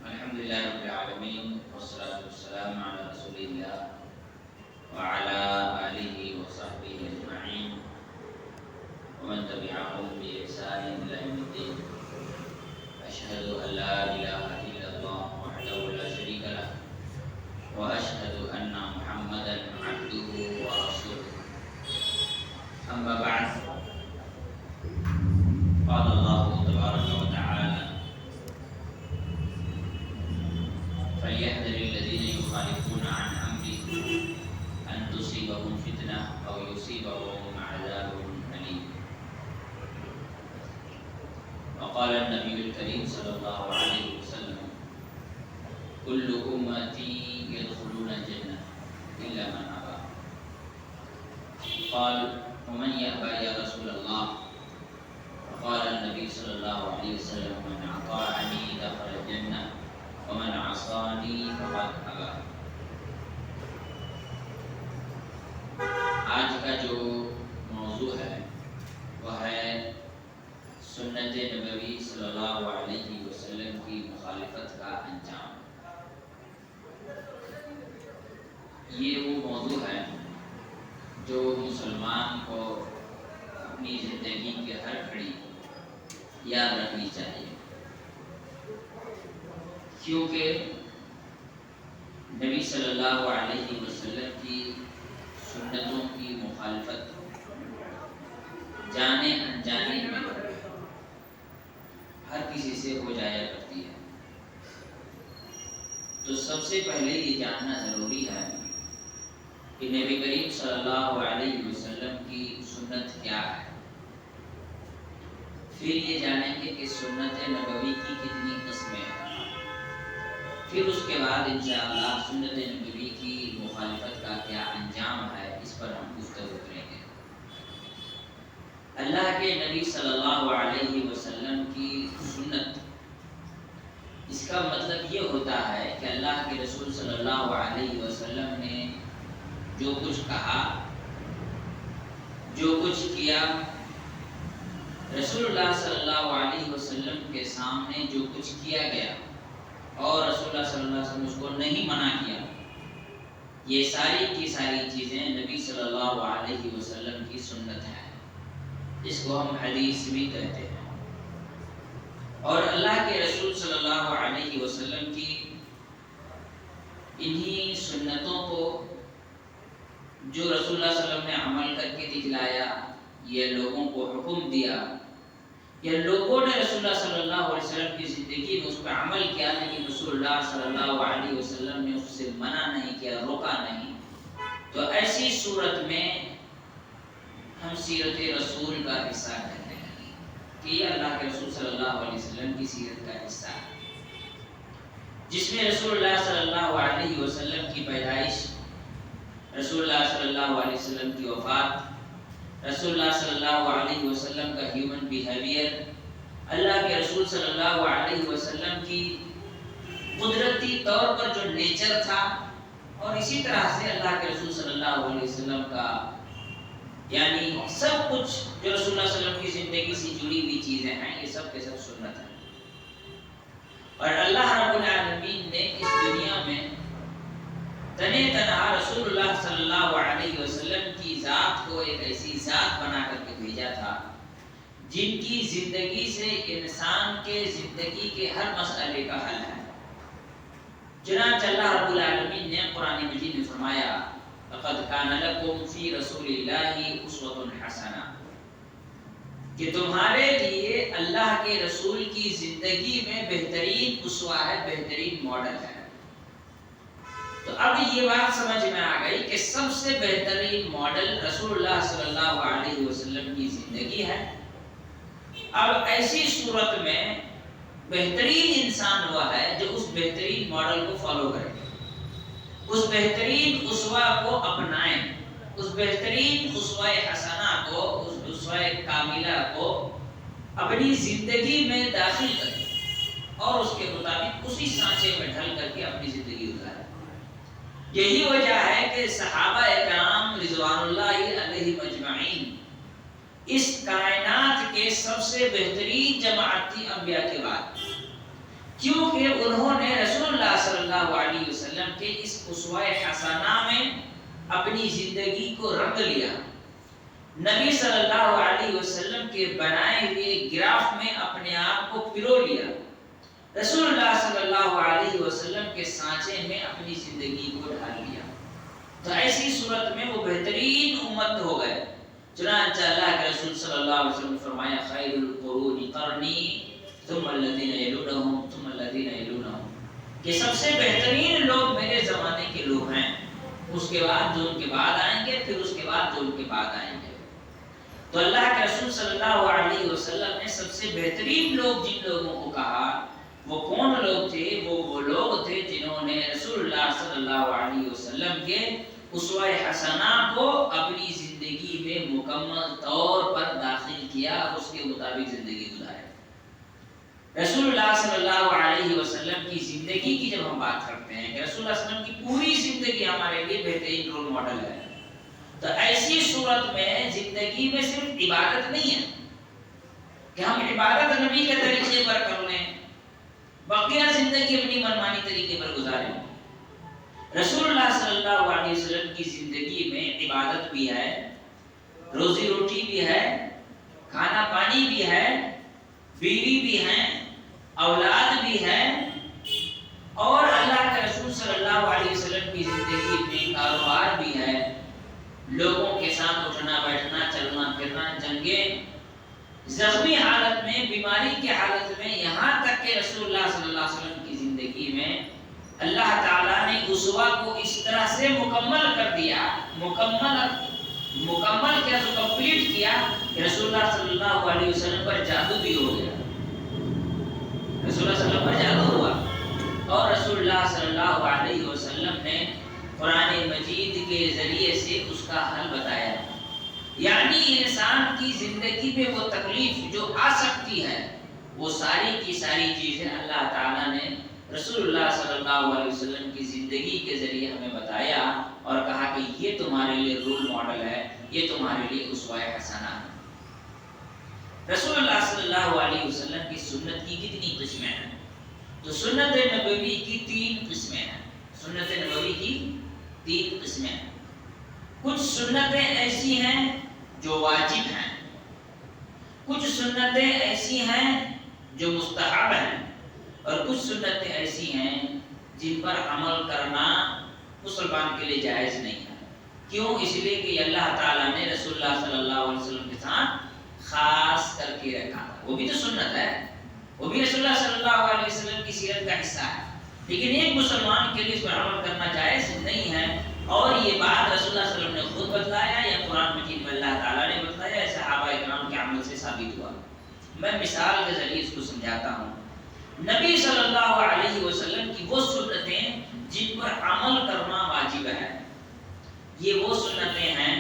Alhamdulillah Rabbil Alamin, wassalatu wassalamu ala Rasulillah wa ala alihi wa sahbihi ajma'in wa man tabi'ahum bi ihsanin ila yaumiddin. Asyhadu an la ilaha illallah wahdahu la syarika lah wa asyhadu anna Muhammadan abduhu wa rasuluh. Amma ba'd. Qala Allah tabaraka wa ta'ala فليحذر الذين يخالفون عن أمره أن تصيبهم فتنة أو يصيبهم عذاب أليم. وقال النبي الكريم صلى الله عليه وسلم كل أمتي يدخلون الجنة إلا من أبى. قال ومن يأبى يا رسول الله؟ فقال النبي صلى الله عليه وسلم من أطاعني دخل الجنة ومن عصاني فقد أبى. آج کا جو موضوع ہے وہ ہے سنت نبوی صلی اللہ علیہ وسلم کی مخالفت کا انجام. یہ وہ موضوع ہے جو مسلمان کو اپنی زندگی کے ہر گھڑی یاد رکھنی چاہیے، کیونکہ نبی صلی اللہ علیہ وسلم کی سنتوں کی مخالفت جانے انجانے میں ہر کسی سے ہو جایا کرتی ہے. تو سب سے پہلے یہ جاننا ضروری ہے کہ نبی کریم صلی اللہ علیہ وسلم کی سنت کیا ہے. پھر یہ جانیں گے کہ سنت نبوی کی کتنی قسمیں ہیں. پھر اس کے بعد انشاءاللہ سنت نبوی کی مخالفت کا کیا انجام ہے اس پر ہم گفتگو کریں گے. اللہ کے نبی صلی اللہ علیہ وسلم کی سنت، اس کا مطلب یہ ہوتا ہے کہ اللہ کے رسول صلی اللہ علیہ وسلم نے جو کچھ کہا، جو کچھ کیا، رسول اللہ صلی اللہ علیہ وسلم کے سامنے جو کچھ کیا گیا اور رسول اللہ صلی اللہ علیہ وسلم اس کو نہیں منع کیا، یہ ساری کی ساری چیزیں نبی صلی اللہ علیہ وسلم کی سنت ہے. اس کو ہم حدیث بھی کہتے ہیں. اور اللہ کے رسول صلی اللہ علیہ وسلم کی انہی سنتوں کو جو رسول اللہ صلی اللہ علیہ وسلم نے عمل کر کے دکھلایا، یہ لوگوں کو حکم دیا، یا لوگوں نے رسول اللہ صلی اللہ علیہ وسلم کی زندگی میں اس پر عمل کیا، لیکن رسول اللہ صلی اللہ علیہ وسلم نے اس سے منع نہیں کیا، روکا نہیں، تو ایسی صورت میں ہم سیرت رسول کا حصہ کہتے ہیں کہ یہ اللہ کے رسول صلی اللہ علیہ وسلم کی سیرت کا حصہ ہے، جس میں رسول اللہ صلی اللہ علیہ وسلم کی پیدائش، رسول اللہ صلی اللہ علیہ وسلم کی وفات، رسول اللہ صلی اللہ علیہ وسلم کا ہیومن بیہیویئر، اللہ کے رسول صلی اللہ علیہ وسلم کی قدرتی طور پر جو نیچر تھا، اور اسی طرح سے اللہ کے رسول صلی اللہ علیہ وسلم کا یعنی سب کچھ جو رسول اللہ صلی اللہ علیہ وسلم کی زندگی سے جڑی ہوئی چیزیں ہیں، یہ سب کے سب سنت ہیں. اور اللہ رب العالمین نے اس دنیا میں تنے تنہا رسول اللہ صلی اللہ علیہ وسلم کی ذات کو ایک ایسی ذات بنا کر کے بھیجا تھا جن کی زندگی سے انسان کے زندگی کے ہر مسئلے کا حل ہے. چنانچہ اللہ رب العالمین نے قرآن مجید میں فرمایا لقد کان لکم فی رسول اللہ اسوۃ حسنہ، کہ تمہارے لیے اللہ کے رسول کی زندگی میں بہترین اسوہ ہے، بہترین ماڈل ہے. تو اب یہ بات سمجھ میں آ گئی کہ سب سے بہترین ماڈل رسول اللہ صلی اللہ علیہ وسلم کی زندگی ہے. اب ایسی صورت میں بہترین انسان وہ ہے جو اس بہترین ماڈل کو فالو کرے، اس بہترین اسوہ کو اپنائیں، اس بہترین اسوہ حسنہ کو، اس اسوہ کاملہ کو اپنی زندگی میں داخل کرے اور اس کے مطابق اسی سانچے میں ڈھل کر کے اپنی زندگی گزارے. یہی وجہ ہے کہ صحابہ اکرام رضوان اللہ علیہ مجمعین اس کائنات کے سب سے بہترین جماعت تھی انبیاء کے بعد. کیونکہ انہوں نے رسول اللہ صلی اللہ علیہ وسلم کے اس اسوہ حسنہ میں اپنی زندگی کو رنگ لیا، نبی صلی اللہ علیہ وسلم کے بنائے ہوئے گراف میں اپنے آپ کو پرو لیا، رسول اللہ صلی اللہ علیہ وسلم کے سانچے میں اپنی زندگی کو ڈھال لیا، تو ایسی صورت میں وہ بہترین امت ہو گئے۔ چنانچہ اللہ کے رسول صلی اللہ علیہ وسلم نے فرمایا خیر القرون قرنی ثم الذین یلونہم ثم الذین یلونہم، کہ سب سے بہترین لوگ میرے زمانے کے لوگ ہیں، اس کے بعد جو ان کے بعد آئیں گے، پھر اس کے بعد جو ان کے بعد آئیں گے۔ تو اللہ کے رسول صلی اللہ علیہ وسلم نے سب سے بہترین لوگ جن لوگوں کو کہا، وہ کون لوگ تھے؟ وہ لوگ تھے جنہوں نے رسول اللہ صلی اللہ علیہ وسلم کے اسوہ حسنہ کو اپنی زندگی میں مکمل طور پر داخل کیا، اس کے مطابق زندگی گزاری۔ رسول اللہ صلی اللہ علیہ وسلم کی زندگی کی جب ہم بات کرتے ہیں کہ رسول اللہ صلی اللہ علیہ وسلم کی پوری زندگی ہمارے لیے بہترین رول ماڈل ہے، تو ایسی صورت میں زندگی میں صرف عبادت نہیں ہے کہ ہم عبادت نبی کے طریقے پر کر لیں، بقیہ زندگی اپنی منمانی طریقے پر گزاریں۔ رسول اللہ صلی اللہ علیہ وسلم کی زندگی میں عبادت بھی ہے، روزی روٹی بھی ہے، کھانا پانی بھی ہے، بیوی بھی ہے، اولاد بھی ہے، اور اللہ کے رسول صلی اللہ علیہ وسلم کی زندگی میں کاروبار بھی ہے، لوگوں کے ساتھ اٹھنا بیٹھنا چلنا پھرنا، جنگیں، زخمی حالت میں، بیماری کی حالت میں، یہاں تک کہ رسول اللہ صلی اللہ علیہ وسلم کی زندگی میں اللہ تعالیٰ نے اسوہ کو اس طرح سے مکمل کر دیا، مکمل کیا تو کمپلیٹ کیا کہ رسول اللہ صلی اللہ علیہ وسلم پر جادو بھی ہو گیا، رسول اللہ صلی اللہ علیہ وسلم پر جادو ہوا، اور رسول اللہ صلی اللہ علیہ وسلم نے قرآن مجید کے ذریعے سے اس کا حل بتایا، یعنی انسان کی زندگی میں وہ تکلیف جو آ سکتی ہے وہ ساری کی ساری چیزیں اللہ تعالیٰ نے رسول اللہ صلی اللہ علیہ وسلم کی زندگی کے ذریعے ہمیں بتایا اور کہا کہ یہ تمہارے لیے رول ماڈل ہے، یہ تمہارے لیے اسوہ حسنہ ہے۔ رسول اللہ صلی اللہ علیہ وسلم کی سنت کی کتنی قسمیں ہیں؟ تو سنت نبوی کی 3 قسمیں ہیں، سنت نبوی کی 3 قسمیں ہیں۔ کچھ سنتیں ایسی ہیں جو واجب ہیں، کچھ سنتیں ایسی ہیں جو مستحب ہیں، اور کچھ سنتیں ایسی ہیں جن پر عمل کرنا مسلمان کے لیے جائز نہیں ہے۔ کیوں؟ اس لیے کہ اللہ تعالیٰ نے رسول اللہ صلی اللہ علیہ وسلم کے ساتھ خاص کر کے رکھا تھا، وہ بھی تو سنت ہے، وہ بھی رسول اللہ صلی اللہ علیہ وسلم کی سیرت کا حصہ ہے، لیکن ایک مسلمان کے لیے اس پر عمل کرنا جائز نہیں ہے، اور یہ بات رسول اللہ صلی اللہ علیہ وسلم نے خود بتلایا یا قرآن مجید میں اللہ تعالیٰ نے بتلایا، یا صحابہ کرام کے عمل سے ثابت ہوا۔ میں مثال کے ذریعے اس کو سمجھاتا ہوں۔ نبی صلی اللہ علیہ وسلم کی وہ سنتیں جن پر عمل کرنا واجب ہے، یہ وہ سنتیں ہیں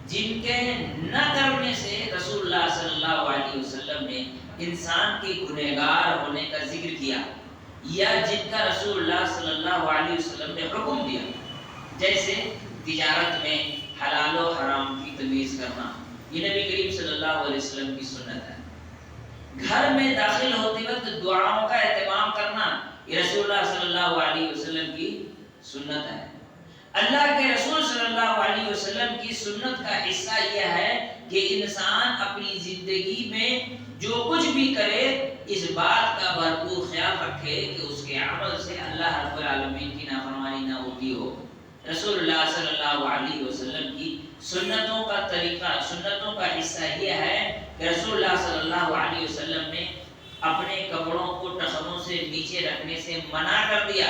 جن کے نہ کرنے سے رسول اللہ صلی اللہ علیہ وسلم نے انسان کے گنہگار ہونے کا ذکر کیا، یا جن کا رسول اللہ صلی اللہ علیہ وسلم نے حکم دیا، جیسے تجارت میں حلال و حرام کی تمیز کرنا، یہ نبی کریم صلی اللہ علیہ وسلم کی سنت ہے۔ گھر میں داخل ہوتے وقت دعاؤں کا اہتمام کرنا، یہ رسول اللہ صلی اللہ علیہ وسلم کی سنت ہے۔ اللہ کے رسول صلی اللہ علیہ وسلم کی سنت کا حصہ یہ ہے کہ انسان اپنی زندگی میں جو کچھ بھی کرے اس بات کا بھرپور خیال رکھے کہ اس کے عمل سے اللہ رب العالمین کی نافرمانی نہ ہوتی ہو۔ رسول اللہ صلی اللہ علیہ وسلم کی سنتوں کا طریقہ، سنتوں کا حصہ یہ ہے کہ رسول اللہ صلی اللہ علیہ وسلم نے اپنے کپڑوں کو ٹخنوں سے نیچے رکھنے سے منع کر دیا۔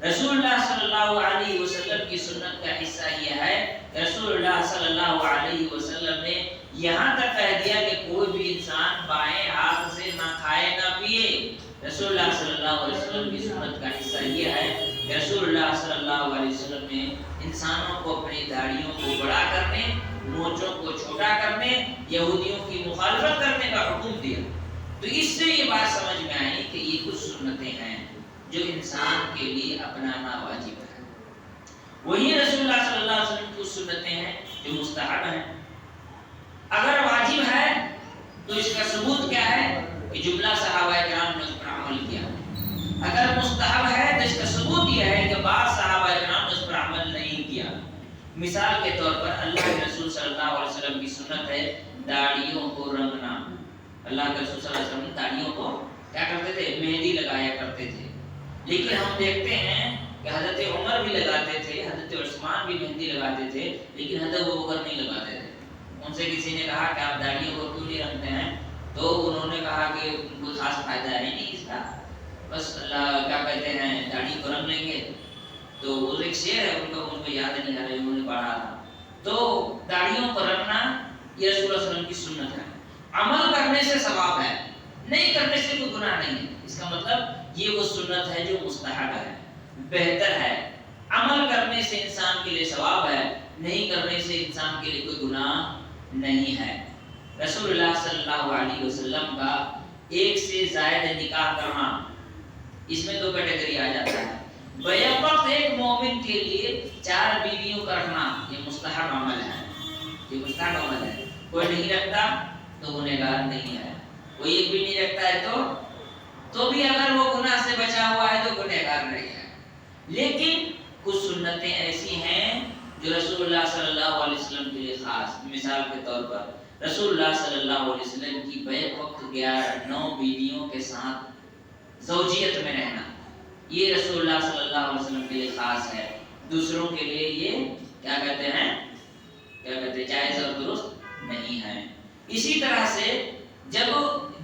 رسول اللہ صلی اللہ علیہ وسلم کی سنت کا حصہ یہ ہے کہ رسول اللہ صلی اللہ علیہ وسلم نے یہاں تک کہہ دیا کہ کوئی بھی انسان بائیں ہاتھ سے نہ کھائے نہ پیے۔ رسول اللہ صلی اللہ علیہ وسلم کی سنت کا حصہ یہ ہے کہ رسول اللہ صلی اللہ علیہ وسلم نے انسانوں کو اپنی داڑھیوں کو بڑا کرنے، مونچھوں کو چھوٹا کرنے، یہودیوں کی مخالفت کرنے کا حکم دیا۔ تو اس سے یہ بات سمجھ میں آئی کہ یہ کچھ سنتیں ہیں جو انسان کے لیے اپنانا واجب ہے۔ وہی رسول اللہ صلی اللہ علیہ وسلم کی سنتیں ہیں جو مستحب ہیں۔ اگر واجب ہے تو اس کا ثبوت کیا ہے کہ جملہ صحابہ کرام نے اس پر عمل کیا۔ اگر یہ ہے کہ بعض صحابہ کرام نے اس پر عمل نہیں کیا۔ مثال کے طور پر اللہ کے رسول صلی اللہ علیہ وسلم کی سنت ہے داڑھیوں کو رنگنا۔ اللہ کے رسول صلی اللہ علیہ وسلم داڑھیوں کو کیا کرتے تھے؟ مہندی لگایا کرتے تھے۔ لیکن ہم دیکھتے ہیں کہ حضرت عمر بھی لگاتے تھے، حضرت عثمان بھی مہندی لگاتے تھے، لیکن حضرت ابوبکر نہیں لگاتے تھے۔ ان سے کسی نے کہا کہ آپ داڑھیوں کو کیوں نہیں رنگتے ہیں؟ تو انہوں نے کہا کہ کوئی خاص فائدہ ہے نہیں اس کا، بس اللہ کیا کہتے ہیں داڑھی کو رنگ لیں گے۔ تو وہ ایک شعر ہے ان کو یاد نہیں آ رہا، انہوں نے پڑھا تھا۔ تو داڑھیوں کو رنگنا یہ رسول اللہ صلی اللہ علیہ وسلم کی سنت ہے۔ عمل کرنے سے ثواب ہے، نہیں کرنے سے کوئی گناہ نہیں ہے۔ اس کا مطلب یہ وہ سنت ہے جو مستحب ہے، بہتر ہے۔ عمل کرنے سے انسان کے لیے ثواب ہے، نہیں کرنے سے انسان کے لیے کوئی گناہ نہیں ہے۔ رسول اللہ صلی اللہ علیہ وسلم کا ایک سے زائد نکاح کرنا، اس میں دو کیٹیگری آ جاتا ہے۔ بیک وقت ایک مومن کے لیے 4 بیویوں کا رکھنا یہ مستحب عمل ہے، یہ مستحب عمل ہے۔ کوئی نہیں رکھتا تو گنہگار نہیں ہے، کوئی ایک بھی نہیں رکھتا ہے تو بھی اگر وہ گناہ سے بچا ہوا ہے تو گنہگار نہیں ہے۔ لیکن کچھ سنتیں ایسی ہیں جو رسول اللہ صلی اللہ علیہ وسلم کے لیے خاص۔ مثال کے طور پر رسول اللہ صلی اللہ علیہ وسلم کی بیک وقت 9 بیویوں کے ساتھ زوجیت میں رہنا، یہ رسول اللہ صلی اللہ علیہ وسلم کے لیے خاص ہے۔ دوسروں کے لیے یہ کیا کہتے ہیں جائز اور درست نہیں ہے۔ اسی طرح سے جب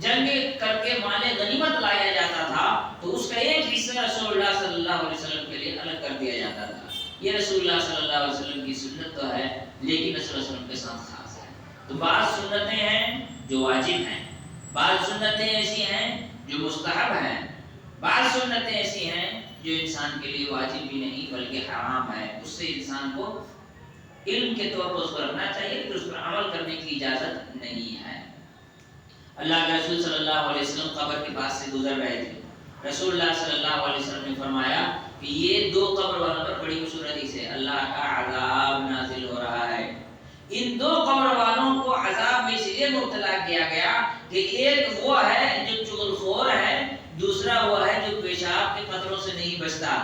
جنگ کر کے مال غنیمت لایا جاتا تھا تو اس کا ایک حصہ رسول اللہ صلی اللہ علیہ وسلم کے لیے الگ کر دیا جاتا تھا۔ یہ رسول اللہ صلی اللہ علیہ وسلم کی سنت تو ہے، لیکن رسول اللہ علیہ وسلم کے ساتھ خاص ہے۔ تو بعض سنتیں ہیں جو واجب ہیں، بعض سنتیں ایسی ہیں جو مستحب ہیں، بعض سنتیں ایسی ہیں جو انسان کے لیے واجب بھی نہیں بلکہ حرام ہے۔ اس سے انسان کو علم کے طور پر اس کو رکھنا چاہیے، پھر اس پر عمل کرنے کی اجازت نہیں ہے۔ اللہ کے رسول صلی اللہ علیہ وسلم قبر کے پاس سے گزر رہے تھے۔ رسول اللہ صلی اللہ علیہ وسلم نے فرمایا کہ یہ 2 قبر والوں پر بڑی خوبصورتی سے اللہ کا عذاب نازل ہو رہا ہے۔ ان 2 قبر والوں کو عذاب میں اس لیے مبتلا کیا گیا کہ ایک وہ ہے جو چغلخور ہے، دوسرا وہ ہے جو پیشاب کے قطروں سے نہیں بچتا۔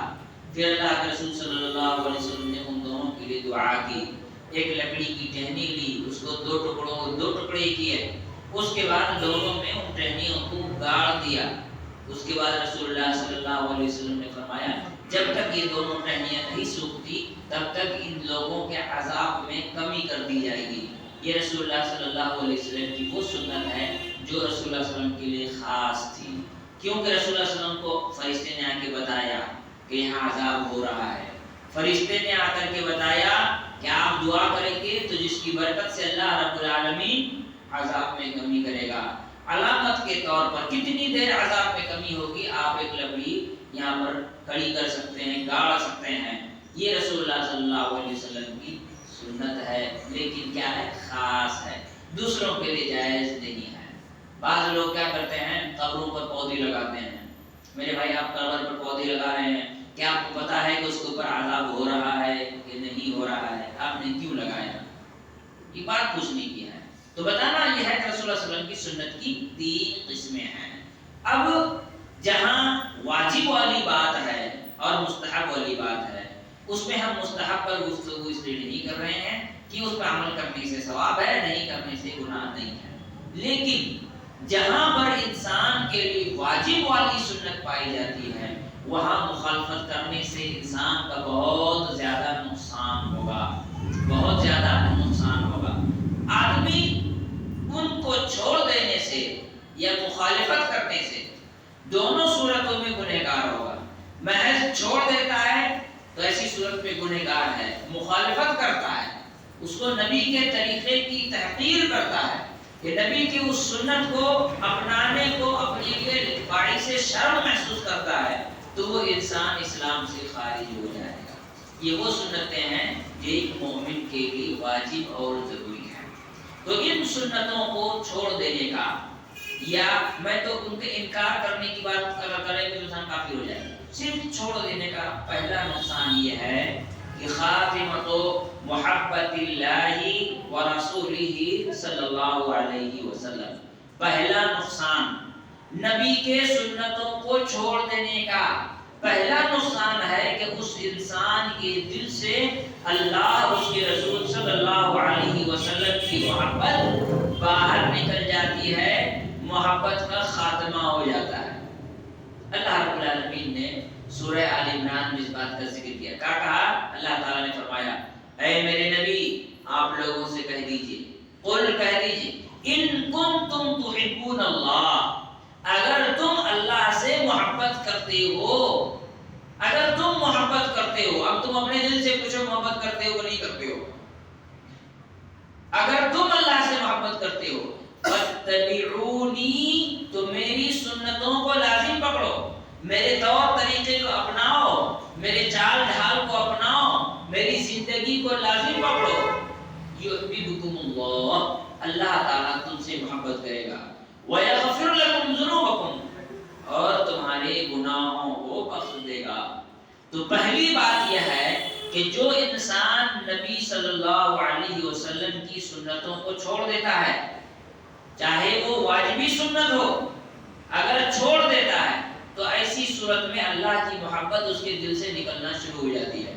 پھر اللہ کے رسول صلی اللہ علیہ وسلم نے ان دونوں کے لیے دعا کی، ایک لکڑی کی ٹہنی لی، اس کو 2 ٹکڑے کیے، اس کے بعد دونوں میں ان ٹہنیوں کو گاڑ دیا۔ اس کے بعد رسول اللہ صلی اللہ علیہ وسلم نے فرمایا جب تک یہ دونوں ٹہنیاں نہیں سوکھتی تب تک ان لوگوں کے عذاب میں کمی کر دی جائے گی۔ یہ رسول اللہ صلی اللہ علیہ وسلم کی وہ سنت ہے جو رسول اللہ صلی اللہ علیہ وسلم کے لیے خاص تھی، کیونکہ رسول اللہ صلی اللہ علیہ وسلم کو فرشتے نے آ کے بتایا کہ یہاں عذاب ہو رہا ہے۔ فرشتے نے آ کر کے بتایا کہ آپ دعا کریں گے تو جس کی برکت سے اللہ رب العالمین عذاب میں کمی کرے گا۔ علامت کے طور پر کتنی دیر عذاب میں کمی ہوگی، آپ ایک لکڑی یہاں پر کھڑی کر سکتے ہیں، گاڑ سکتے ہیں۔ یہ رسول اللہ صلی اللہ علیہ وسلم کی سنت ہے، لیکن کیا ہے؟ خاص ہے، دوسروں کے لیے جائز نہیں ہے۔ بعض لوگ کیا کرتے ہیں؟ قبروں پر پودے لگاتے ہیں۔ میرے بھائی آپ قبر پر پودے لگا رہے ہیں، کیا آپ کو پتا ہے کہ اس کے اوپر عذاب ہو رہا ہے کہ نہیں ہو رہا ہے؟ آپ نے کیوں لگایا؟ یہ بات پوچھنے کی ہے۔ تو بتانا یہ ہے کہ رسول اللہ صلی اللہ علیہ وسلم کی سنت کی 3 قسمیں ہیں۔ اب جہاں واجب والی بات ہے اور مستحب والی بات ہے، اس میں ہم مستحب پر گفتگو اس لیے نہیں کر رہے ہیں کہ اس پر عمل کرنے سے ثواب ہے، نہیں کرنے سے گناہ نہیں ہے۔ لیکن جہاں پر انسان کے لیے واجب والی سنت پائی جاتی ہے وہاں مخالفت کرنے سے انسان کا بہت زیادہ نقصان ہوگا، بہت زیادہ نقصان ہوگا۔ آدمی ان کو چھوڑ دینے سے یا مخالفت کرنے سے دونوں صورتوں میں گنہگار ہوگا۔ محض چھوڑ دیتا ہے تو ایسی صورت میں گنہگار ہے، مخالفت کرتا ہے، اس کو نبی کے طریقے کی تحقیر کرتا ہے، کہ نبی کی اس سنت کو اپنانے کو اپنے لیے باعث شرم محسوس کرتا ہے تو وہ انسان اسلام سے خارج ہو جائے گا۔ یہ وہ سنتیں ہیں جو ایک مومن کے لیے واجب اور ضروری ہے۔ تو ان سنتوں کو چھوڑ دینے کا یا میں تو ان کے انکار کرنے کی بات اگر کریں تو انسان کافی ہو جائے گا، صرف چھوڑ دینے کا پہلا نقصان یہ ہے کہ خاتمۃ محبت اللہ ورسولہ صلی اللہ علیہ وسلم، پہلا نقصان نبی کے سنتوں کو چھوڑ دینے کا، پہلا نقصان ہے کہ اس انسان کے دل سے اللہ اس کے رسول صلی اللہ علیہ وسلم کی محبت باہر نکل جاتی ہے، محبت کا خاتمہ ہو جاتا ہے۔ اللہ رب العالمین نے سورہ آل عمران میں اس بات کا ذکر کیا، کہا اللہ تعالیٰ نے فرمایا اے میرے نبی آپ لوگوں سے کہہ دیجئے، قل کہہ دیجئے ان کنتم تحبون اللہ، اگر تم اللہ سے محبت کرتے ہو، اگر تم محبت کرتے ہو، اب تم اپنے دل سے پوچھو محبت کرتے ہو کہ نہیں کرتے ہو، اگر تم اللہ سے محبت کرتے ہو فاتبعونی، تو میری سنتوں کو لازم پکڑو، میرے طور طریقے کو اپناؤ، میرے چال ڈھال کو اپناؤ، میری زندگی کو لازم پکڑو، یحببکم اللہ، اللہ تعالیٰ تم سے محبت کرے گا، وَيَغْفِرْ لَكُمْ ذُنُوبَكُمْ، اور تمہارے گناہوں کو بخش دے گا۔ تو پہلی بات یہ ہے کہ جو انسان نبی صلی اللہ علیہ وسلم کی سنتوں کو چھوڑ دیتا ہے، چاہے وہ واجبی سنت ہو، اگر چھوڑ دیتا ہے تو ایسی صورت میں اللہ کی محبت اس کے دل سے نکلنا شروع ہو جاتی ہے،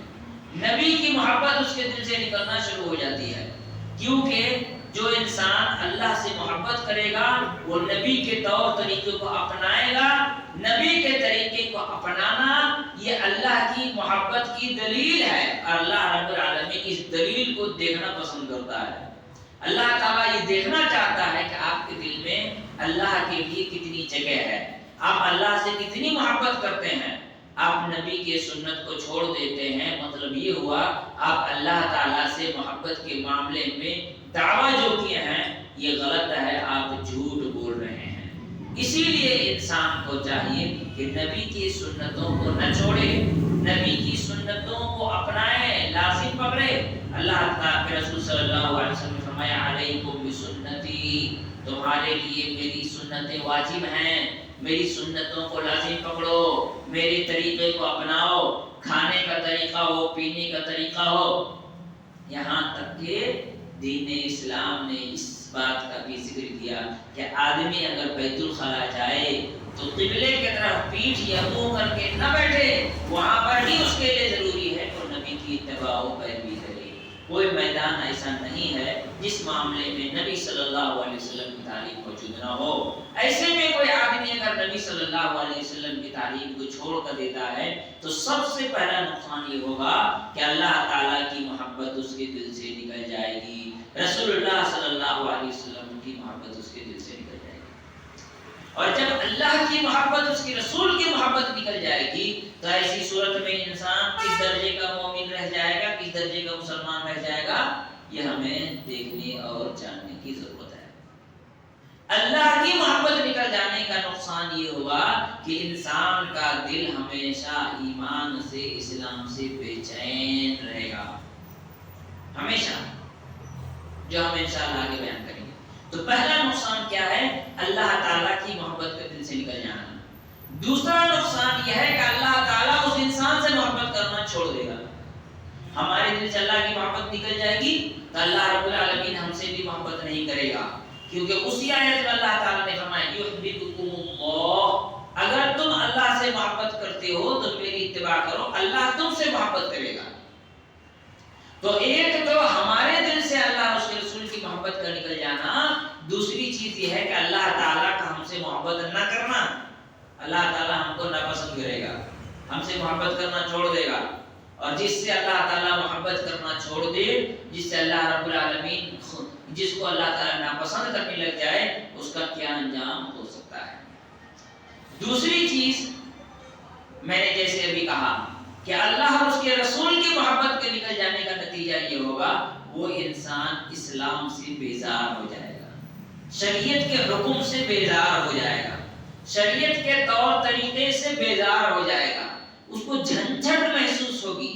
نبی کی محبت اس کے دل سے نکلنا شروع ہو جاتی ہے، کیونکہ جو انسان اللہ سے محبت کرے گا وہ نبی کے طور طریقے کو اپنائے گا، نبی کے طریقے کو اپنانا یہ اللہ کی محبت کی دلیل ہے، اور اللہ رب العالمین اس دلیل کو دیکھنا پسند کرتا ہے۔ اللہ تعالیٰ یہ دیکھنا چاہتا ہے کہ آپ کے دل میں اللہ کے لیے کتنی جگہ ہے، آپ اللہ سے کتنی محبت کرتے ہیں۔ آپ نبی کے سنت کو چھوڑ دیتے ہیں، مطلب یہ ہوا آپ اللہ تعالیٰ سے محبت کے معاملے میں دعویٰ جو کیے ہیں یہ غلط ہے، آپ جھوٹ بول رہے ہیں۔ اسی لیے انسان کو چاہیے کہ نبی کی سنتوں کو نہ چھوڑے، نبی کی سنتوں کو اپنائے، لازم پکڑے۔ اللہ تعالیٰ کے رسول صلی اللہ علیہ وسلم نے فرمایا علیکم بسنتی، تمہارے لیے میری سنتیں واجب ہیں، میری سنتوں کو لازم پکڑو، میرے طریقے کو اپناؤ، کھانے کا طریقہ ہو، پینے کا طریقہ ہو، یہاں تک کہ دین اسلام نے اس بات کا بھی ذکر کیا کہ آدمی اگر بیت الخلا جائے تو قبلے کی طرف پیٹھ یا منہ کر کے نہ بیٹھے، وہاں پر ہی اس کے لیے ضروری ہے کہ نبی کی اتباع و پیروی کرے۔ کوئی میدان ایسا نہیں ہے جس معاملے میں نبی صلی اللہ علیہ وسلم کی تعلیم موجود نہ ہو۔ ایسے میں کوئی آدمی اگر نبی صلی اللہ علیہ وسلم کی تعلیم کو چھوڑ کر دیتا ہے تو سب سے پہلا نقصان یہ ہوگا کہ اللہ تعالیٰ کی محبت اس کے دل سے نکل جائے گی، رسول اللہ صلی اللہ علیہ وسلم کی محبت اس کے دل سے نکل جائے گی، اور جب اللہ کی محبت اس کے رسول کی محبت نکل جائے گی تو ایسی صورت میں انسان کس درجے کا مومن رہ جائے گا، کس درجے کا مسلمان رہ جائے گا، یہ ہمیں دیکھنے اور جاننے کی ضرورت ہے۔ اللہ کی محبت نکل جانے کا نقصان یہ ہوگا کہ انسان کا دل ہمیشہ ایمان سے، اسلام سے بے چین رہے گا، ہمیشہ، جو ہم انشاءاللہ آگے بیان کریں گے۔ تو پہلا نقصان کیا ہے؟ اللہ تعالیٰ کی محبت کا دل سے نکل جانا۔ دوسرا نقصان یہ ہے کہ اللہ تعالیٰ اس انسان سے محبت کرنا چھوڑ دے گا۔ ہمارے دل سے اللہ کی محبت نکل جائے گی تو اللہ رب العالمین ہم سے بھی محبت نہیں کرے گا، کیونکہ اسی آیت میں اللہ تعالیٰ نے فرمایا یحببکم اللہ، اگر تم اللہ سے محبت کرتے ہو تو میری اتباع کرو، اللہ تم سے محبت کرے گا۔ تو ایک تو ہمارے دل سے اللہ اس کے رسول کی محبت کا نکل جانا، دوسری چیز یہ ہے کہ اللہ تعالیٰ کا ہم سے محبت نہ کرنا، اللہ تعالیٰ ہم کو ناپسند کرے گا، ہم سے محبت کرنا چھوڑ دے گا، اور جس سے اللہ تعالیٰ محبت کرنا چھوڑ دے، جس سے اللہ رب العالمین، جس کو اللہ تعالیٰ ناپسند کرنے لگ جائے، اس کا کیا انجام ہو سکتا ہے۔ دوسری چیز میں نے جیسے ابھی کہا کہ اللہ اور اس کے رسول کی محبت کے نکل جانے کا نتیجہ یہ ہوگا وہ انسان اسلام سے بیزار ہو جائے گا، شریعت کے حکم سے بیزار ہو جائے گا، شریعت کے طور طریقے سے بیزار ہو جائے گا، اس کو جھنجھٹ محسوس ہوگی،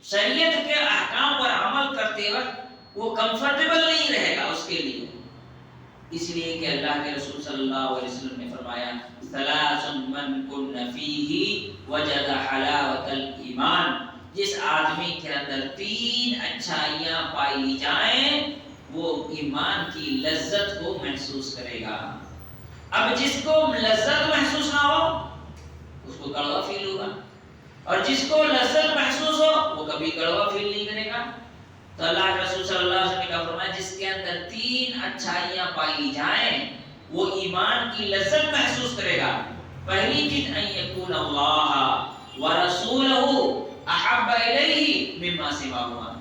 شریعت کے احکام پر عمل کرتے وقت وہ کمفرٹیبل نہیں رہے گا اس کے لیے، اس لیے کہ اللہ کے رسول صلی اللہ علیہ وسلم نے فرمایا ثلاث من کن فیہ وجد حلاوۃ الایمان، جس آدمی کے اندر تین اچھائیاں پائی جائیں وہ ایمان کی لذت کو محسوس کرے گا۔ اب جس کو لذت محسوس نہ ہو اس کو کڑوا فیل ہوگا، اور جس کو لذت محسوس ہو وہ کبھی کڑوا فیل نہیں کرے گا. تو اللہ کے رسول صلی اللہ علیہ وسلم نے کہا فرمایا جس کے اندر 3 اچھائیاں پائی جائیں وہ ایمان کی لذت محسوس کرے گا. پہلی چیز ان یکون اللہ ورسولہ احب الیہ مما سواہما،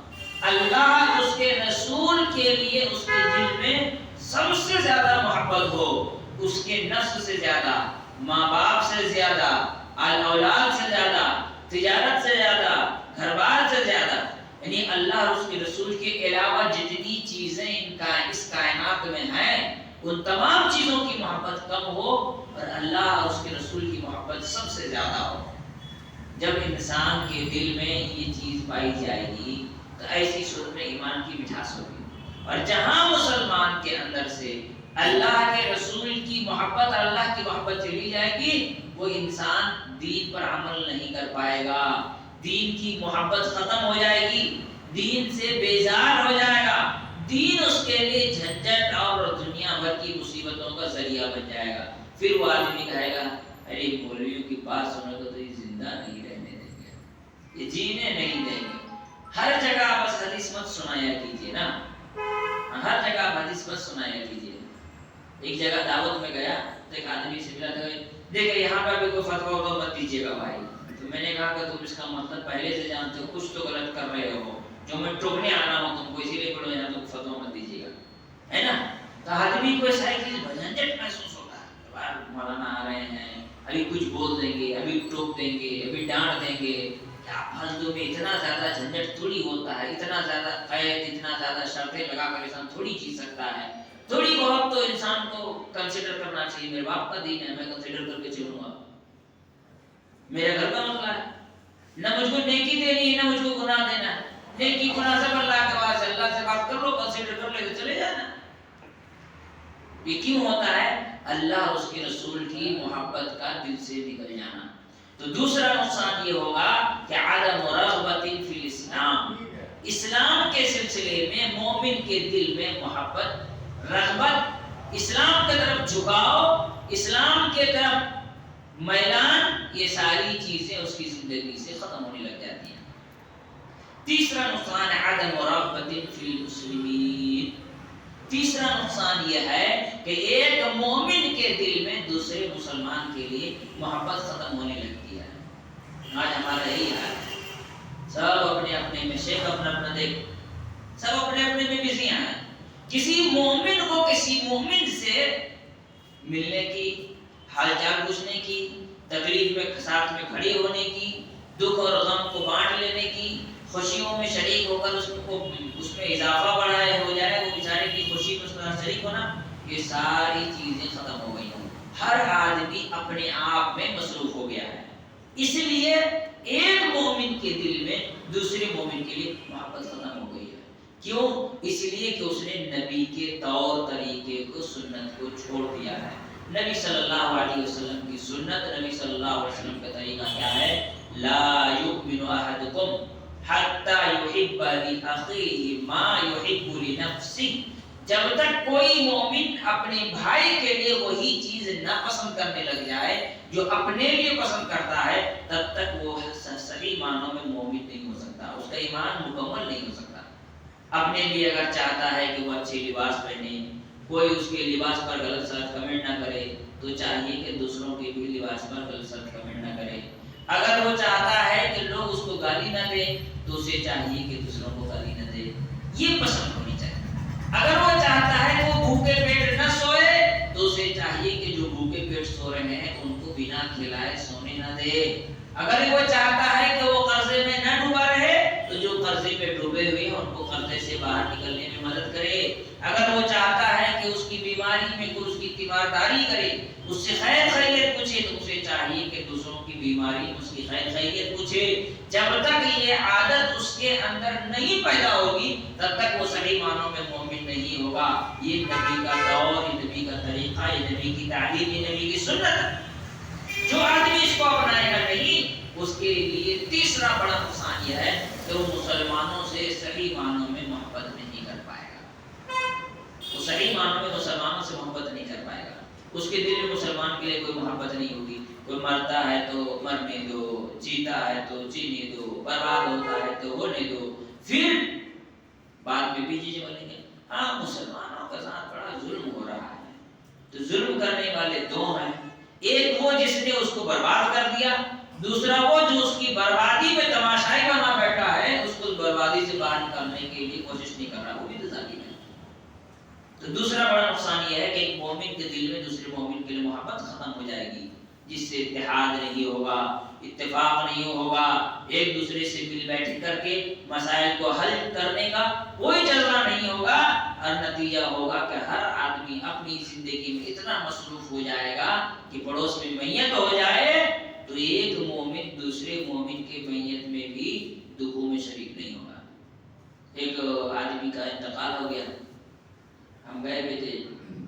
اللہ اس کے رسول کے لیے اس کے دل میں سب سے زیادہ محبت ہو، اس کے نفس سے زیادہ، ماں باپ سے زیادہ، اولاد سے زیادہ، تجارت سے زیادہ، گھر بار سے زیادہ، یعنی اللہ اور اس کے رسول کے علاوہ جتنی چیزیں اس کائنات میں ہیں ان تمام چیزوں کی محبت کم ہو اور اللہ اور اس کے رسول کی محبت سب سے زیادہ ہو. جب انسان کے دل میں یہ چیز پائی جائے گی تو ایسی صورت میں ایمان کی مٹھاس ہوگی. اور جہاں مسلمان کے اندر سے اللہ کے رسول کی محبت، اللہ کی محبت چلی جائے گی، وہ انسان دین پر عمل نہیں کر پائے گا، دین کی محبت ختم ہو جائے گی، دین سے بیزار ہو جائے گا، دین اس کے لیے جھنجھٹ اور دنیا بھر کی مصیبتوں کا ذریعہ بن جائے گا. پھر وہ آدمی کہے گا ارے مولویوں کی بات سنو گے تو یہ زندہ نہیں رہنے دیں گے، یہ جینے نہیں دیں گے. ہر جگہ بس حدیث مت سنایا کیجیے نا، ہر جگہ حدیث مت سنایا کیجیے. ایک جگہ دعوت میں گیا تو ایک آدمی سے ملا تھا، دیکھیں یہاں پر بھی کوئی فتویٰ ہوگا مت دیجیے گا بھائی. تو میں نے کہا کہ تم اس کا مطلب پہلے سے جانتے ہو، کچھ تو غلط کر رہے ہو، جو میں ٹوکنے آنا ہوں تم کو، اسی لیے بولو یہاں تم فتویٰ مت دیجیے گا، ہے نا. تو آدمی کو ایسا چیز جھنجھٹ محسوس ہوتا ہے، مولانا آ رہے ہیں ابھی کچھ بول دیں گے، ابھی ٹوک دیں گے، ابھی ڈانٹ دیں گے، کیا فالتو میں اتنا زیادہ جھنجھٹ تھوڑی ہوتا ہے، اتنا زیادہ قید، اتنا زیادہ شرطیں لگا کر انسان تھوڑی جی سکتا ہے. تھوڑی بہت تو انسان کو کنسیڈر کرنا چاہیے. میرے باپ کا دین ہے، میں کنسیڈر کر کے چلوں گا. میرے گھر کا مسئلہ ہے، نہ مجھ کو نیکی دینی ہے نہ مجھ کو گناہ دینا ہے. نیکی گناہ سب اللہ کے واسطے، اللہ سے بات کر لو، کنسیڈر کر لے تو چلے جانا. یہ کیوں ہوتا ہے؟ اللہ اور اس کے رسول کی محبت کا دل سے نکل جانا. تو دوسرا نقصان یہ ہوگا کہ عدم رغبت فی الاسلام، اسلام کے سلسلے میں مومن کے دل میں محبت، رغبت، اسلام کی طرف جھکاؤ، اسلام کی طرف میلان، یہ ساری چیزیں اس کی زندگی سے ختم ہونے لگ جاتی ہیں. تیسرا نقصان عدم رغبت فی المسلمین، تیسرا نقصان یہ ہے کہ ایک مومن کے دل میں دوسرے مسلمان کے لیے محبت ختم ہونے لگتی ہے. آج ہمارا یہی حال ہے، سب اپنے اپنے میں، شیخ اپنا اپنا دیکھ، سب اپنے اپنے میں بزی ہیں. کسی مومن کو کسی مومن سے ملنے کی، حال چال پوچھنے کی، تکلیف میں ساتھ میں کھڑے ہونے کی، دکھ اور غم کو بانٹ لینے کی، خوشیوں میں شریک ہو کر اس میں اضافہ بڑھائے ہو جائے، وہ بیچارے کی خوشی میں اس کا شریک ہونا، یہ ساری چیزیں ختم ہو گئی ہیں. ہر آدمی اپنے آپ میں مصروف ہو گیا ہے. اس لیے ایک مومن کے دل میں دوسرے مومن کے لیے محبت ختم ہو گئی ہے. کیوں؟ اس لیے کہ اس نے نبی کے طور طریقے کو، سنت کو چھوڑ دیا ہے. نبی صلی اللہ علیہ وسلم کی سنت، نبی صلی اللہ علیہ وسلم کا طریقہ کیا ہے؟ لا یؤمن احدکم حتی یحب لأخیہ ما یحب لنفسہ. جب تک کوئی مومن اپنے بھائی کے لیے وہی چیز نہ پسند کرنے لگ جائے جو اپنے لیے پسند کرتا ہے، تب تک وہ صحیح معنوں میں مومن نہیں ہو سکتا، اس کا ایمان مکمل نہیں ہو سکتا. اپنے لیے اگر چاہتا ہے کہ وہ اچھے لباس پہنے، کوئی اس کے لباس پر غلط سلط کمنٹ نہ کرے، تو چاہیے کہ دوسروں کے بھی لباس پر غلط سلط کمنٹ نہ کرے. اگر وہ چاہتا ہے کہ لوگ اس کو گالی نہ دیں تو اسے چاہیے کہ دوسروں کو گالی نہ دے. یہ پسند ہونی چاہیے. اگر وہ چاہتا ہے کہ وہ بھوکے پیٹ نہ سوئے تو اسے چاہیے کہ جو بھوکے پیٹ سو رہے ہیں ان کو بنا کھلائے سونے نہ دے. اگر وہ چاہتا ہے کہ وہ قرضے میں نہ ڈوبا رہے تو جو قرضے پہ ڈوبے ہوئے ہیں ان کو قرضے سے باہر نکلنے میں مدد کرے. اگر وہ چاہتا ہے کہ اس کی بیماری میں کوئی اس کی تیمارداری کرے، اس سے خیر خیریت پوچھے، تو اسے چاہیے کہ دوسروں کی بیماری میں اس کی خیر خیریت پوچھے. جب تک یہ عادت اس کے اندر نہیں پیدا ہوگی تب تک وہ صحیح معنوں میں مومن نہیں ہوگا. یہ نبی کا دور، یہ نبی کا طریقہ، یہ نبی کی تعلیم، یہ نبی کی سنت ہے. جو آدمی اس کو اپنائے گا نہیں، اس کے لیے تیسرا بڑا نقصان یہ ہے کہ وہ مسلمانوں سے صحیح معنوں میں محبت نہیں کر پائے گا. وہ صحیح معنوں میں مسلمانوں سے محبت نہیں کر پائے گا. اس کے دل میں مسلمان کے لیے کوئی محبت نہیں ہوگی. کوئی مرتا ہے تو مرنے دو، جیتا ہے تو جینے دو، برباد ہوتا ہے تو ہونے دو، پھر بعد میں بھی جیجے بولیں گے ہاں مسلمانوں کے ساتھ بڑا ظلم ہو رہا ہے۔ تو ظلم کرنے والے دو ہیں، ایک وہ جس نے اس کو برباد کر دیا، دوسرا وہ جو اس کی بربادی میں تماشائی بنا بیٹھا ہے، اس کو بربادی سے باہر نکالنے کے لیے کوشش نہیں کر رہا، وہ بھی تو ظالم ہے۔ تو دوسرا بڑا نقصان یہ ہے کہ ایک مومن کے دل میں دوسرے مومن کے لیے محبت ختم ہو جائے گی، جس سے اتحاد نہیں ہوگا، اتفاق نہیں ہوگا، ایک دوسرے سے مل بیٹھ کر کے مسائل کو حل کرنے کا کوئی جذبہ نہیں ہوگا، اور نتیجہ ہوگا کہ ہر آدمی اپنی زندگی میں اتنا مصروف ہو جائے گا کہ پڑوس میں میت ہو جائے تو ایک مومن دوسرے مومن کے میت میں بھی دکھوں میں شریک نہیں ہوگا۔ ایک آدمی کا انتقال ہو گیا، ہم گئے ہوئے تھے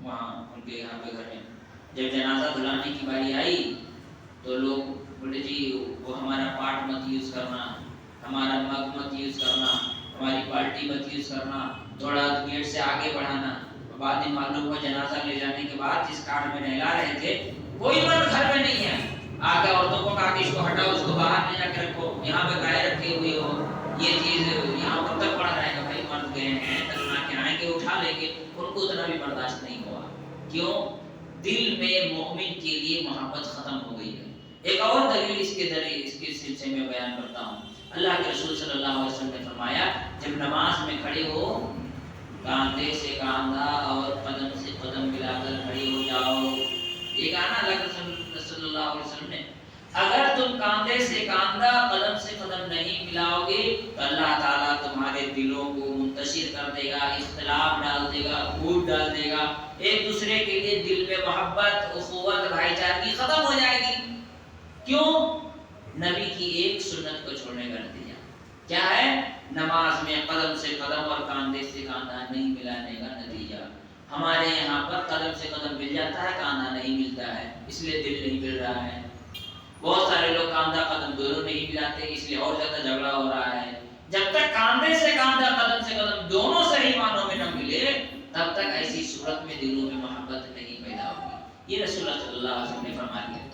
وہاں ان کے یہاں پہ گھر میں، جب جنازہ دھلانے کی باری آئی تو لوگ بولے جی وہ ہمارا پاٹ مت یوز کرنا، ہمارا مگ مت یوز کرنا، ہماری بالٹی مت یوز کرنا، تھوڑا گیٹ سے آگے بڑھانا۔ بعد میں معلوم ہوا جنازہ لے جانے کے بعد جس کارڈ میں نہلا رہے تھے کوئی مرد گھر میں نہیں ہے، آگے عورتوں کو کہا کہ اس کو ہٹاؤ، اس کو باہر لے جا کے رکھو، یہاں پہ گائے رکھے ہوئے ہو، یہ چیز یہاں پر تک پڑا رہے گا، بھائی مرد گئے ہیں دفنا کے آئیں گے اٹھا لیں گے، ان کو اتنا بھی برداشت نہیں ہوا۔ کیوں؟ دل میں مومن کے لیے محبت ختم ہو گئی ہے۔ ایک اور دلیل اس کے سلسلے میں بیان کرتا ہوں۔ اللہ کے رسول صلی اللہ علیہ وسلم نے فرمایا جب نماز میں کھڑے ہو کاندھے سے کاندھا اور قدم سے قدم ملا کر کھڑے ہو جاؤ۔ یہ کہا نا اللہ کے صلی اللہ علیہ وسلم نے، اگر تم کاندھے سے کاندھا قدم سے قدم نہیں ملاؤ گے تو اللہ تعالیٰ تمہارے دلوں کو منتشر کر دے گا، اختلاف ڈال دے گا، پھوٹ ڈال دے گا، ایک دوسرے کے لیے دل میں محبت، اخوت، بھائی چارگی ختم ہو جائے گی۔ کیوں؟ نبی کی ایک سنت کو چھوڑنے کا نتیجہ کیا ہے؟ نماز میں قدم سے قدم اور کاندھے سے کاندھا نہیں ملانے کا نتیجہ۔ ہمارے یہاں پر قدم سے قدم مل جاتا ہے، کاندھا نہیں ملتا ہے، اس لیے دل نہیں مل رہا ہے۔ بہت سارے لوگ کاندھا قدم دونوں نہیں ملاتے، اس لیے اور زیادہ جھگڑا ہو رہا ہے۔ جب تک کاندھے سے کاندھا قدم سے قدم دونوں صحیح معنوں میں نہ ملے تب تک ایسی صورت میں دلوں میں محبت نہیں پیدا ہوگی۔ یہ رسول اللہ صلی اللہ علیہ وسلم نے فرما دیا۔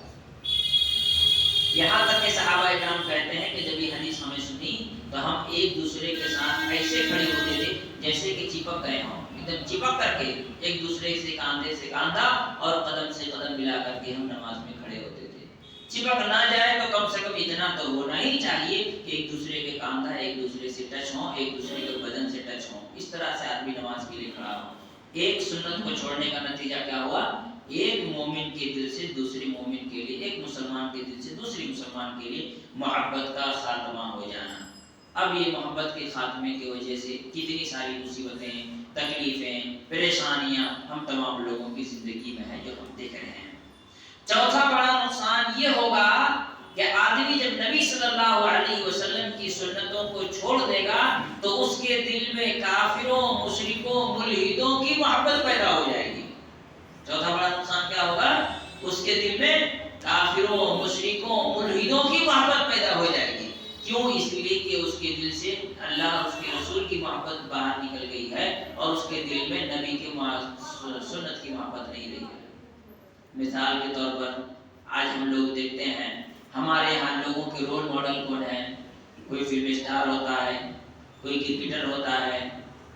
یہاں تک کہ صحابہ اکرام کہتے ہیں کہ جب یہ حدیث ہمیں سنی تو ہم ایک دوسرے کے ساتھ ایسے کھڑے ہوتے تھے جیسے کہ چپک گئے ہوں، ایک دم چپک کر کے ایک دوسرے سے کاندھے سے کاندھا اور قدم سے قدم ملا کر کے ہم نماز میں کھڑے ہوتے تھے۔ چپک نہ جائے تو کم سے کم اتنا تو ہونا ہی چاہیے کہ ایک دوسرے کے کاندھا ایک دوسرے سے ٹچ ہوں، ایک دوسرے کے بدن سے ٹچ ہوں، اس طرح سے آدمی نماز کے لیے کھڑا ہو۔ ایک سنت کو چھوڑنے کا نتیجہ کیا ہوا؟ ایک مومن کے دل سے دوسرے مومن کے لیے، ایک مسلمان کے دل سے دوسری مسلمان کے لیے محبت کا خاتمہ ہو جانا۔ اب یہ محبت کے خاتمے کی وجہ سے کتنی ساری مصیبتیں، تکلیفیں، پریشانیاں ہم تمام لوگوں کی زندگی میں ہیں جو ہم دیکھ رہے ہیں۔ چوتھا بڑا نقصان یہ ہوگا کہ آدمی جب نبی صلی اللہ علیہ وسلم کی سنتوں کو چھوڑ دے گا تو اس کے دل میں کافروں، مشرکوں، ملحدوں کی محبت پیدا ہو جائے گی۔ چوتھا بڑا نقصان کیا ہوگا؟ اس کے دل میں کافروں، مشرکوں، ملحدوں کی محبت پیدا ہو جائے گی۔ کیوں؟ اس لیے کہ اس کے دل سے اللہ اور اس کے رسول کی محبت باہر نکل گئی ہے اور اس کے دل میں نبی کی سنت کی محبت نہیں رہی ہے۔ مثال کے طور پر آج ہم لوگ دیکھتے ہیں ہمارے یہاں لوگوں کے رول ماڈل کون ہیں؟ کوئی فلم اسٹار ہوتا ہے، کوئی کرکٹر ہوتا ہے،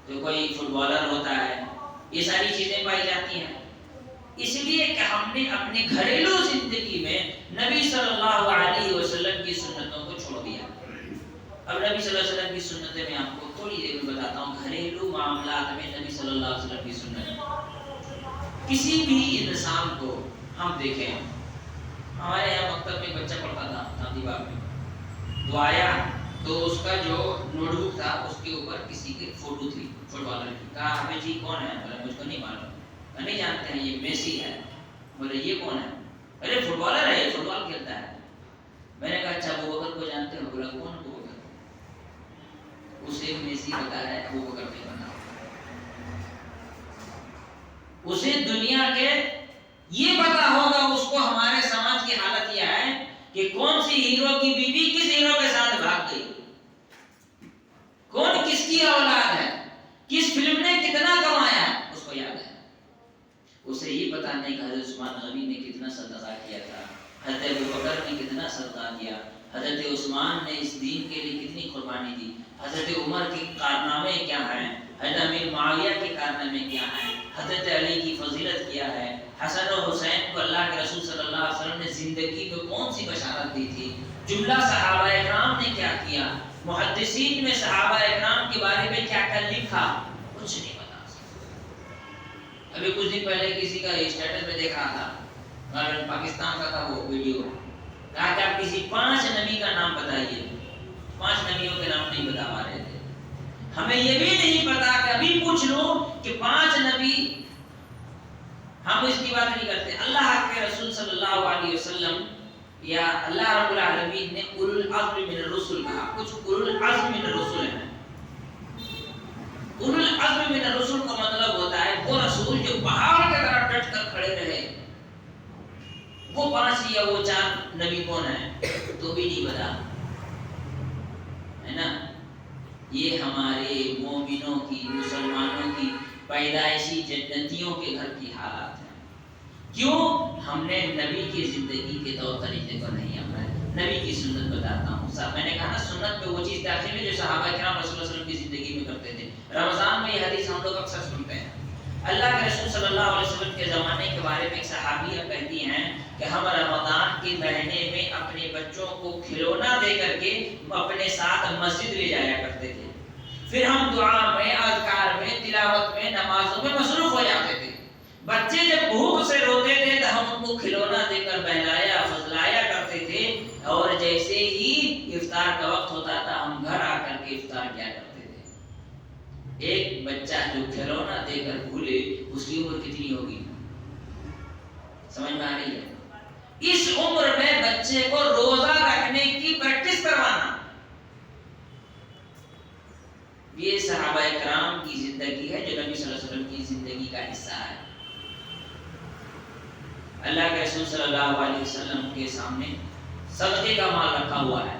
تو کوئی فٹ بالر ہوتا ہے، یہ ساری چیزیں پائی جاتی ہیں۔ اس لیے کہ ہم نے اپنے گھریلو زندگی میں نبی صلی اللہ علیہ وسلم کی سنتوں کو چھوڑ دیا۔ اب نبی صلی اللہ علیہ وسلم کی سنتیں میں آپ کو تھوڑی دیر میں بتاتا ہوں۔ گھریلو معاملات میں نبی صلی اللہ علیہ وسلم کی سنت، کسی بھی انسان کو ہم دیکھیں، ہمارے یہاں مکتب میں بچہ پڑھتا تھا گاندھی باغ میں، وہ آیا تو اس کا جو نوٹ بک تھا اس کے اوپر کسی کی فوٹو تھی، فٹ بالر کی۔ کہا ہمیں جی کون ہے؟ بولے مجھ کو نہیں معلوم، نہیں جانتے ہیں، یہ میسی ہے۔ بولے یہ کون ہے؟ ارے فٹ بالر ہے، یہ فٹ بال کھیلتا ہے۔ میں نے کہا اچھا ابو بکر کو جانتے ہو؟ بولا کون ابو بکر؟ اسے میسی پتا ہے، ابو بکر نہیں پتا۔ اسے دنیا کے یہ پتا ہوگا، اس کو ہمارے سماج کی حالت یہ ہے کہ کون سی ہیرو کی بیوی کس ہیرو کے ساتھ بھاگ گئی، کون کس کی اولاد ہے، کس فلم نے کتنا کمایا، اس کو یاد ہے۔ اسے یہ پتا نہیں کہ حضرت عثمان غنی نے کتنا صدقہ کیا تھا، حضرت ابوبکر نے کتنا صدقہ کیا، حضرت عثمان نے اس دین کے لیے کتنی قربانی دی، حضرت عمر کے کارنامے کیا ہیں، حضرت امیر معاویہ کے کارنامے کیا ہیں، حضرت علی کی فضیلت کیا ہے، حسن و حسین کو اللہ کے رسول صلی اللہ علیہ وسلم نے زندگی میں کون سی بشارت دی تھی، جملہ صحابہ اکرام نے کیا کیا، محدثین میں صحابہ اکرام کے بارے میں کیا کیا لکھا، کچھ نہیں بتا سکتا۔ ابھی کچھ دن پہلے کسی کا اسٹیٹس میں دیکھ رہا تھا، پاکستان کا تھا وہ ویڈیو، کہا کہ آپ کسی 5 نبی کا نام بتائیے، 5 نبیوں کے نام نہیں بتا پا رہے تھے۔ ہمیں یہ بھی نہیں پتا کہ ابھی پوچھ لو کہ 5 نبی، ہم اس کی بات نہیں کرتے۔ اللہ کے رسول صلی اللہ علیہ وسلم یا اللہ رب العالمین نے اولو العزم من الرسل کہا، کچھ اولو العزم من الرسل ہیں۔ اولو العزم من الرسل کا مطلب ہوتا ہے وہ رسول جو پہاڑ کی طرح ڈٹ کر کھڑے رہے۔ وہ 5 یا وہ 4 نبی کون ہیں تو بھی نہیں پتا، ہے نا۔ یہ ہمارے مومنوں کی، مسلمانوں کی پیدائشی جنتیوں کے گھر کی حالات ہیں۔ کیوں؟ ہم نے نبی کی زندگی کے طور طریقے کو نہیں اپنایا۔ نبی کی سنت بتاتا ہوں، میں نے کہا نا سنت میں وہ چیز داخل ہے جو صحابہ کرام رسول اللہ صلی اللہ علیہ وسلم کی زندگی میں کرتے تھے۔ رمضان میں یہ حدیث ہم لوگ اکثر سنتے ہیں۔ اللہ کے رسول صلی اللہ علیہ وسلم کے زمانے کے بارے میں ایک صحابیہ کہتی ہیں کہ ہم رمضان کے مہینے میں اپنے بچوں کو کھلونا دے کر کے اپنے ساتھ مسجد لے جایا کرتے تھے، پھر ہم دعا میں، اذکار میں، تلاوت میں، نمازوں میں مصروف ہو جاتے تھے۔ بچے جب بھوک سے روتے تھے تو ہم ان کو کھلونا دے کر بہلایا فضلایا کرتے تھے، اور جیسے ہی افطار کا وقت ہوتا تھا ہم گھر آ کر کے افطار کیا کرتے تھے۔ ایک بچہ جو کھلونا دے کر بھولے اس کی عمر کتنی ہوگی؟ سمجھ میں آ رہی ہے؟ اس عمر میں بچے کو روزہ رکھنے کی پریکٹس کروانا، یہ صحابہ کرام کی زندگی ہے جو نبی صلی اللہ علیہ وسلم کی زندگی کا حصہ ہے۔ اللہ کے رسول صلی اللہ علیہ وسلم کے سامنے صدقے کا مال رکھا ہوا ہے،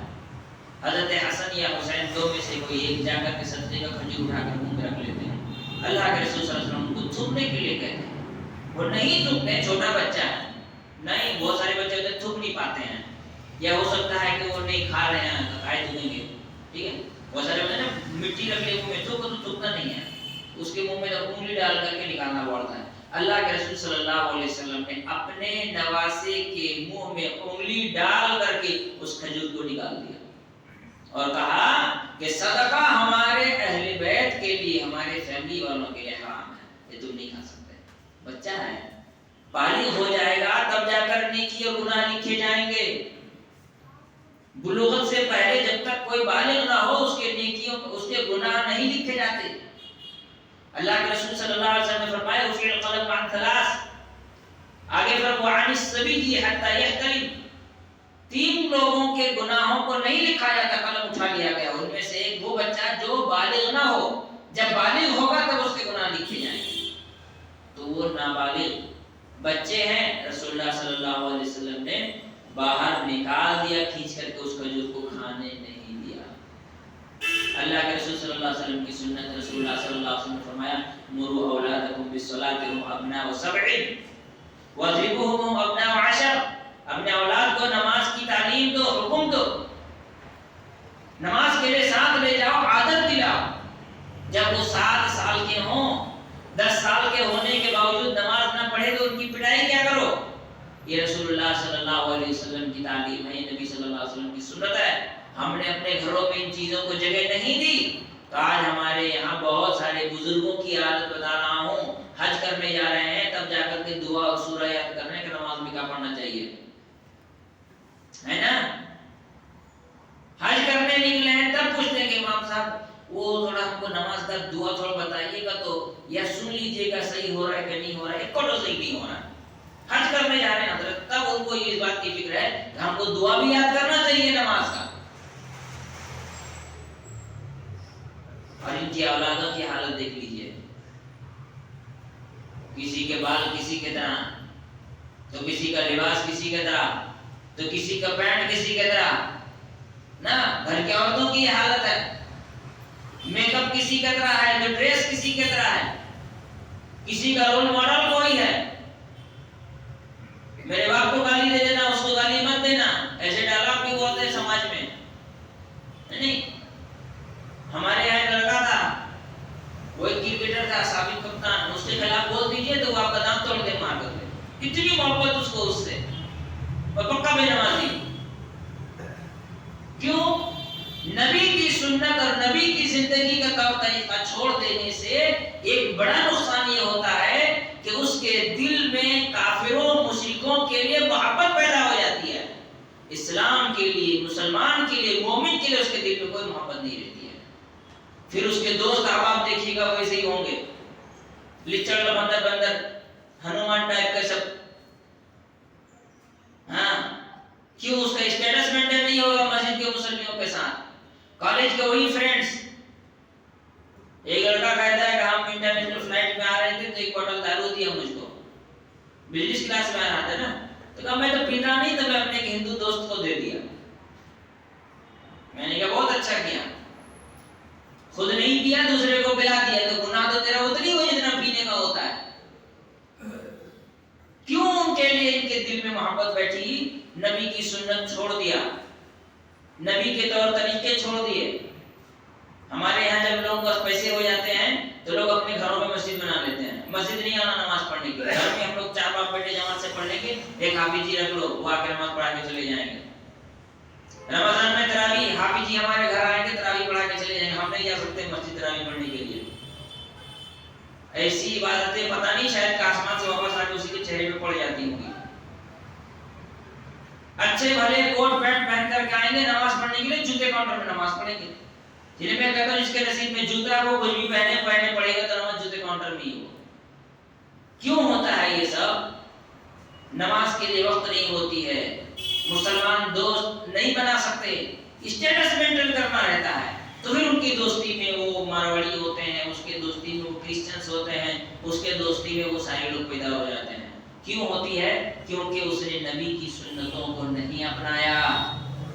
حضرت حسن یا حسین دو میں سے کوئی ایک جا کر کے صدقے کا کھجور اٹھا کر منہ میں رکھ لیتے ہیں۔ اللہ کے رسول صلی اللہ علیہ وسلم کو تھوکنے کے لیے کہتے ہیں، وہ نہیں تھوکتے، چھوٹا بچہ ہے، نہیں، بہت سارے بچے ہوتے ہیں تھوک نہیں پاتے ہیں، یا ہو سکتا ہے کہ وہ نہیں کھا رہے ہیں کھائے تھوکیں گے، ٹھیک ہے، بہت سارے بچے نا مٹی رکھ لے منہ میں، تھوک تو تھوکنا نہیں ہے، اس کے منہ میں تو انگلی ڈال کر کے نکالنا پڑتا ہے۔ اللہ کے رسول صلی اللہ علیہ وسلم نے اپنے نواسے کے منہ میں انگلی ڈال کر کے اس کھجور کو نکال دیا اور کہا کہ صدقہ ہمارے اہل بیت کے لیے، ہمارے فیملی والوں کے لیے حرام ہے، یہ تم نہیں کھا سکتے۔ بچہ ہے، بالغ ہو جائے گا تب جا کر نیکی اور گناہ لکھے جائیں گے۔ بلوغت سے پہلے جب تک کوئی بالغ نہ ہو اس کے نیکیوں، اس کے گناہ نہیں لکھے جاتے۔ اللہ کے رسول صلی اللہ علیہ وسلم نے فرمایا رفع القلم عن 3، آگے فرمایا وعن الصبی حتی یحتلم، 3 لوگوں کے گناہوں کو نہیں لکھا جاتا، قلم اٹھا لیا گیا، ان میں سے ایک وہ بچہ جو بالغ نہ ہو، جب بالغ ہوگا تب اس کے گناہ لکھے جائیں گے۔ تو وہ نابالغ بچے ہیں، رسول اللہ صلی اللہ علیہ وسلم نے باہر نکال دیا کھینچ کر کے، اس کھجور کو کھانے نہیں دیا۔ اللہ کے رسول صلی اللہ علیہ وسلم کی سنت، رسول اللہ صلی اللہ علیہ وسلم نے فرمایا مروا اولادکم بالصلاۃ وهم ابناء 7 واضربوهم ابناء 10، اپنے اولاد کو نماز کی تعلیم دو، حکم دو، نماز کے لیے ساتھ لے جاؤ، عادت دلاؤ۔ جب وہ 7 سال کے ہوں، 10 سال کے ہونے کے باوجود نماز نہ پڑھے تو ان کی پٹائی کیا کرو؟ یہ رسول اللہ صلی اللہ علیہ وسلم کی تعلیم ہے، نبی صلی اللہ علیہ وسلم کی سنت ہے۔ ہم نے اپنے گھروں میں ان چیزوں کو جگہ نہیں دی، تو آج ہمارے یہاں بہت سارے بزرگوں کی حالت بتا رہا ہوں، حج کرنے جا رہے ہیں تب جا کر کے دعا اور سورہ یاد کر رہے ہیں کہ نماز میں کیا پڑھنا چاہیے، ہے نا۔ حج کرنے نکلے ہیں تب پوچھتے ہیں کہ امام صاحب وہ تھوڑا ہم کو نماز کا دعا تھوڑا بتائیے گا، تو یا سن لیجیے گا صحیح ہو رہا ہے کہ نہیں ہو رہا ہے، ایک کو صحیح نہیں ہو رہا ہے۔ حج کرنے جا رہے ہیں حضرت، تب ان کو اس بات کی فکر ہے کہ ہم کو دعا بھی یاد کرنا چاہیے نماز کا۔ اور ان کی اولادوں کی حالت دیکھ لیجئے، کسی کے بال کسی کی طرح، تو کسی کا لباس کسی کی طرح، تو کسی کا پینٹ کسی کی طرح، نا گھر کی عورتوں کی حالت ہے، میک اپ کسی کی طرح ہے، تو ڈریس کسی کی طرح ہے، کسی کا رول ماڈل کوئی ہے۔ میرے باپ کو گالی دے دینا، اس کو گالی اسلام کے لیے، مسلمان کے لیے، مومن کے لیے اس کے دل میں کوئی محبت نہیں رہتی ہے۔ پھر اس کے دوست احباب دیکھیے گا ویسے ہی ہوں گے، لچڑ بندر بندر ہنومان ٹائپ کا سب۔ ہاں کیوں؟ اس کا اسٹیٹس مینٹین نہیں ہوگا مسجد کے مسلمانوں کے ساتھ، کالج کے وہی فرینڈز۔ ایک لڑکا کہتا ہے کہ ہم انٹرنیشنل فلائٹ میں آ رہے تھے تو ایک بوتل دارو دیا مجھ کو، بزنس کلاس میں آ رہا تھا نا، تو کہا میں تو پیتا نہیں، تو میں اپنے ایک ہندو دوست کو دے دیا۔ میں نے کہا بہت اچھا کیا، خود نہیں پیا دوسرے کو پلا دیا، تو گناہ تو تیرا اتنی ہو جتنا پینے کا ہوتا ہے۔ کیوں؟ ان کے لیے ان کے دل میں محبت بیٹھی، نبی کی سنت چھوڑ دیا، نبی کے طور طریقے چھوڑ دیے۔ ہمارے یہاں جب لوگوں کے پاس پیسے ہو جاتے ہیں تو لوگ اپنے گھروں میں مسجد بنا لیتے ہیں، مسجد نہیں آنا نماز پڑھنے کے لیے، گھر میں ہم لوگ 4 باپ بیٹے جماعت سے پڑھنے کے، ایک حافظ جی رکھ لو، وہ آ کے نماز پڑھا کے چلے جائیں گے۔ رمضان میں تراویح، حافظ جی ہمارے گھر آئیں گے، تراویح پڑھا کے چلے جائیں گے، ہم نہیں جا سکتے مسجد تراویح پڑھنے کے لیے۔ ایسی عبادتیں پتہ نہیں شاید کہ آسمان سے واپس آ کے اسی کے چہرے پہ پڑ جاتی ہوں گی۔ اچھے بھلے کوٹ پینٹ پہن کر کے آئیں گے نماز پڑھنے کے لیے، جوتے کاؤنٹر میں نماز پڑھیں گے۔ جنہیں میں کہتا ہوں جس کے نصیب میں جوتا وہ کچھ بھی پہنے پڑے گا تو نماز جوتے کاؤنٹر میں ہی ہو۔ کیوں ہوتا ہے یہ سب؟ نماز کے لیے وقت نہیں ہوتی ہے، مسلمان دوست نہیں بنا سکتے، اسٹیٹس مینٹین کرنا رہتا ہے، تو پھر ان کی دوستی میں وہ مارواڑی ہوتے ہیں، اس کے دوستی میں وہ کرسچنز ہوتے ہیں، اس کے دوستی میں وہ سارے لوگ پیدا ہو جاتے ہیں۔ کیوں ہوتی ہے؟ کیونکہ اس نے نبی کی سنتوں کو نہیں اپنایا،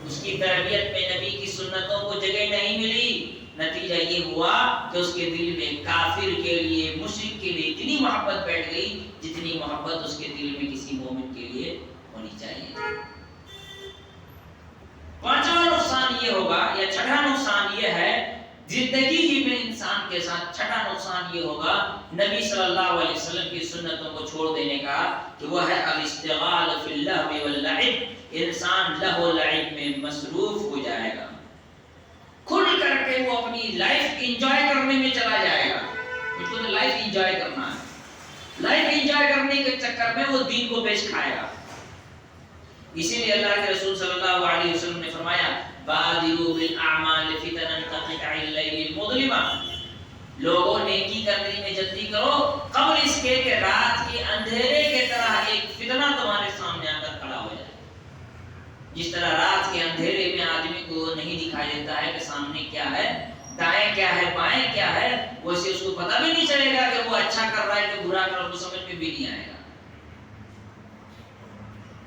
اس کی تربیت میں نبی کی سنتوں کو جگہ نہیں ملی۔ نتیجہ یہ ہوا کہ اس کے دل میں کافر کے لیے، مشرک کے لیے اتنی محبت بیٹھ گئی جتنی محبت اس کے دل میں کسی مومن کے لیے ہونی چاہیے۔ پانچواں نقصان یہ ہوگا، یا چھٹا نقصان یہ ہے زندگی میں انسان کے ساتھ، چھٹا نقصان یہ ہوگا نبی صلی اللہ علیہ وسلم کی سنتوں کو چھوڑ دینے کا، کہ وہ ہے الاشتغال فی اللہو واللعب، انسان لہو و لعب میں مصروف ہو جائے گا، کھل کر کے وہ اپنی لائف انجوائے کرنے میں چلا جائے گا۔ اس کو تو لائف انجوائے کرنا ہے، لائف انجوائے کرنے کے چکر میں وہ دین کو بیچ کھائے گا۔ اسی لیے اللہ کے رسول صلی اللہ علیہ وسلم نے فرمایا بادروا بالاعمال فتنا كقطع الليل المظلم، لوگوں نیکی کرنے میں جلدی کرو قبل اس کے کہ رات کے اندھیرے کے طرح ایک فتنہ تمہارے سامنے آ کر کھڑا ہو جائے۔ جس طرح رات کے اندھیرے میں آدمی کو نہیں دکھائی دیتا ہے کہ سامنے کیا ہے، دائیں کیا ہے، بائیں کیا ہے، ویسے اس کو پتہ بھی نہیں چلے گا کہ وہ اچھا کر رہا ہے کہ برا کر رہا ہے، وہ سمجھ میں بھی نہیں آئے گا۔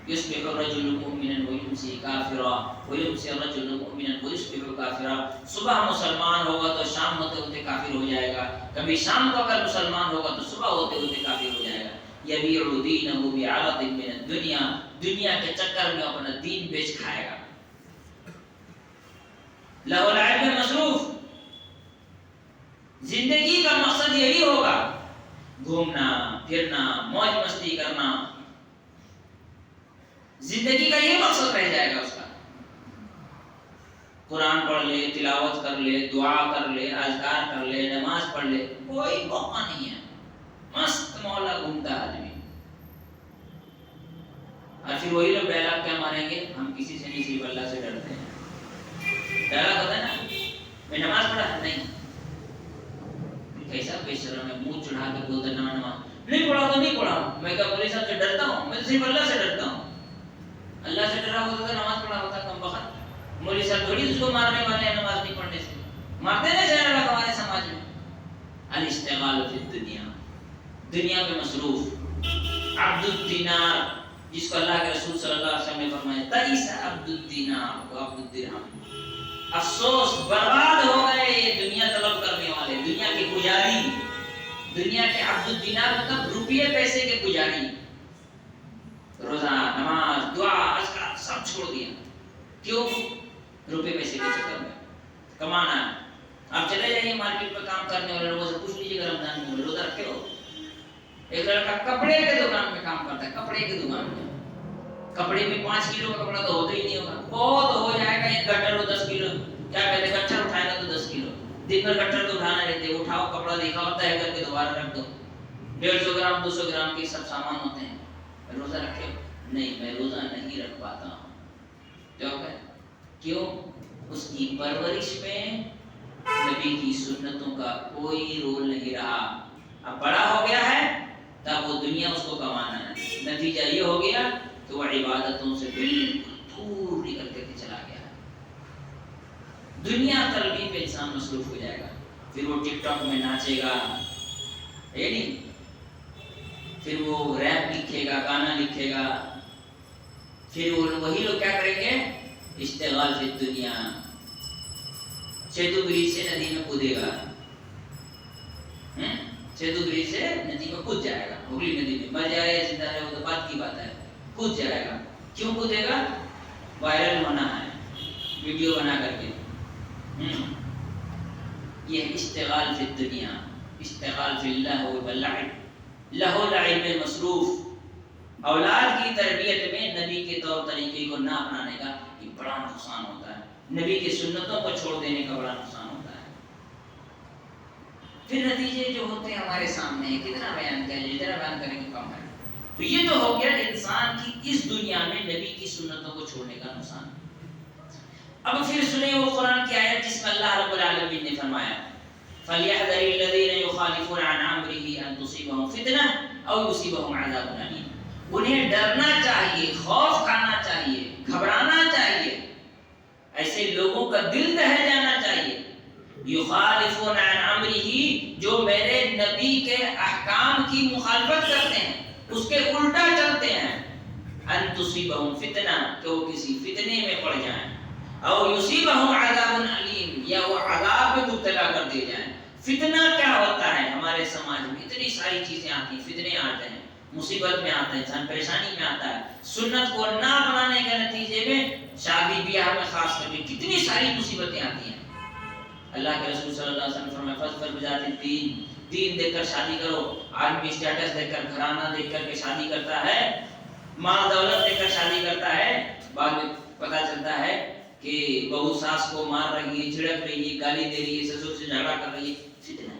يصبح الرجل مؤمنا ويمسي كافرا ويمسي الرجل مؤمنا ويصبح كافرا، صبح مسلمان ہوگا تو شام ہوتے ہوتے کافر ہو جائے گا، کبھی شام کو اگر مسلمان ہوگا تو صبح ہوتے ہوتے کافر ہو جائے گا۔ يبيع دينه بعرض من الدنيا، دنیا کے چکر میں اپنا دین بیچ کھائے گا، لہو لعب میں مصروف۔ زندگی کا مقصد یہی ہوگا، گھومنا پھرنا، موج مستی کرنا، زندگی کا یہ مقصد رہ جائے گا اس کا۔ قرآن پڑھ لے، تلاوت کر لے، دعا کر لے، اذکار کر لے، نماز پڑھ لے، کوئی موقع نہیں ہے، مست مولا گھومتا آدمی۔ اور پھر وہی لوگ ڈائلاگ کیا ماریں گے، ہم کسی سے نہیں صرف اللہ سے ڈرتے ہیں۔ ڈائلاگ ہوتا ہے نا، میں نماز پڑھا نہیں، کیسا بے شرم ہے، منہ چڑھا کے بولتا ہے نماز نہیں پڑھا تو نہیں پڑھا، میں کیا مولوی صاحب سے ڈرتا ہوں، میں صرف اللہ سے ڈرتا ہوں۔ اللہ سے ڈرا ہوتا تو نماز پڑھا ہوتا، کم وقت مولوی صاحب تھوڑی اس کو مارنے والے ہیں نماز نہیں پڑھنے سے، مارتے نہیں شہر اللہ ہمارے سماج میں۔ الاشتغال فی الدنیا، دنیا میں مصروف۔ عبد الدینار، جس کو اللہ کے رسول صلی اللہ علیہ وسلم نے فرمایا تئس عبد الدینار و عبد الدرہم، افسوس برباد ہو گئے یہ دنیا طلب کرنے والے، دنیا کے پجاری، دنیا کے عبد الدینار مطلب روپیے پیسے کے پجاری، روزہ نماز دعا اذکار سب چھوڑ دیا۔ کیوں؟ روپے پیسے کے چکر میں کمانا ہے۔ آپ چلے جائیے مارکیٹ میں کام کرنے والے لوگوں سے پوچھ لیجیے رمضان میں روزہ رکھے ہو؟ ایک لڑکا کپڑے کے دکان میں کام کرتا ہے، کپڑے کی دکان میں، کپڑے میں 5 کلو کا کپڑا تو ہوتا ہی نہیں ہوگا، بہت ہو جائے گا ایک گٹر ہو 10 کلو، کیا کہتے ہیں گٹر اٹھائے گا تو 10 کلو، دن بھر گٹر تو اٹھانا رہتے، اٹھاؤ کپڑا دیکھا ہوتا ہے کر کے دوبارہ رکھ دو، 150 گرام 200 گرام کے سب سامان ہوتے ہیں۔ روزہ رکھے؟ نہیں، میں روزہ نہیں رکھ پاتا ہوں۔ کیوں؟ اس کی پرورش میں نبی کی سنتوں کا کوئی رول نہیں رہا. اب بڑا ہو گیا ہے تب وہ دنیا اس کو کمانا ہے. نتیجہ یہ ہو گیا کہ وہ عبادتوں سے بالکل دور نکل کے چلا گیا ہے. دنیا تربیت پہ انسان مصروف ہو جائے گا. پھر وہ ٹک ٹاک میں ناچے گا، نہیں، پھر وہ ریپ لکھے گا، گانا لکھے گا. پھر وہی لوگ کیا کریں گے؟ اشتغال فی الدنیا. سیتو برج سے ندی میں کودے گا، سیتو برج سے ندی میں کود جائے گا، ہوگلی ندی میں مر جائے زندہ رہے وہ تو بات کی بات ہے، کود جائے گا. کیوں کودے گا؟ وائرل ہونا ہے، ویڈیو بنا کر کے. یہ اشتغال فی الدنیا، اشتغال فی اللہ واللعب، لہو لعب میں مصروف. اولاد کی تربیت میں نبی کے طور طریقے کو نہ اپنانے کا یہ بڑا نقصان ہوتا ہے. نبی کی سنتوں کو چھوڑ دینے کا بڑا نقصان ہوتا ہے. پھر نتیجے جو ہوتے ہیں ہمارے سامنے ہیں، کتنا بیان کریں، جتنا بیان کریں گے کم ہے. تو یہ تو ہو گیا انسان کی اس دنیا میں نبی کی سنتوں کو چھوڑنے کا نقصان. اب پھر سنیں وہ قرآن کی آیت جس میں اللہ رب العالمین نے فرمایا فَلْيَحْذَرِ الَّذِينَ يُخَالِفُونَ عَنْ أَمْرِهِ أَن تُصِيبَهُمْ فِتْنَةٌ أَوْ يُصِيبَهُمْ عَذَابٌ أَلِيمٌ. انہیں ڈرنا چاہیے، خوف کھانا چاہیے، گھبرانا چاہیے، ایسے لوگوں کا دل دہل جانا چاہیے. یخالفون عن امرہ، جو میرے نبی کے احکام کی مخالفت کرتے ہیں، اس کے الٹا چلتے ہیں. ان تصیبہم فتنہ، کہ وہ کسی فتنے میں پڑ جائیں. او یصیبہم عذاب علیم، یا وہ عذاب میں مبتلا کر دیے جائیں. فتنہ کیا ہوتا ہے؟ ہمارے سماج میں اتنی ساری چیزیں آتی ہیں، فتنے آتے ہیں، مصیبت میں آتا ہے انسان، پریشانی میں آتا ہے. سنت کو نہ اپنانے کے نتیجے میں شادی بیاہ میں خاص کر کے کتنی ساری مصیبتیں آتی ہیں. اللہ کے رسول صلی اللہ علیہ وسلم فرمایا فَاظْفَرْ بِذَاتِ الدِّينِ، دین دیکھ کر شادی کرو. آدمی اسٹیٹس دیکھ کر، گھرانہ دیکھ کر کے شادی کرتا ہے، مال دولت دیکھ کر شادی کرتا ہے، بعد میں پتہ چلتا ہے کہ بہو ساس کو مار رہی ہے، جھڑک رہی ہے، گالی دے رہی ہے، سسر سے جھگڑا کر رہی ہے. فتنہ.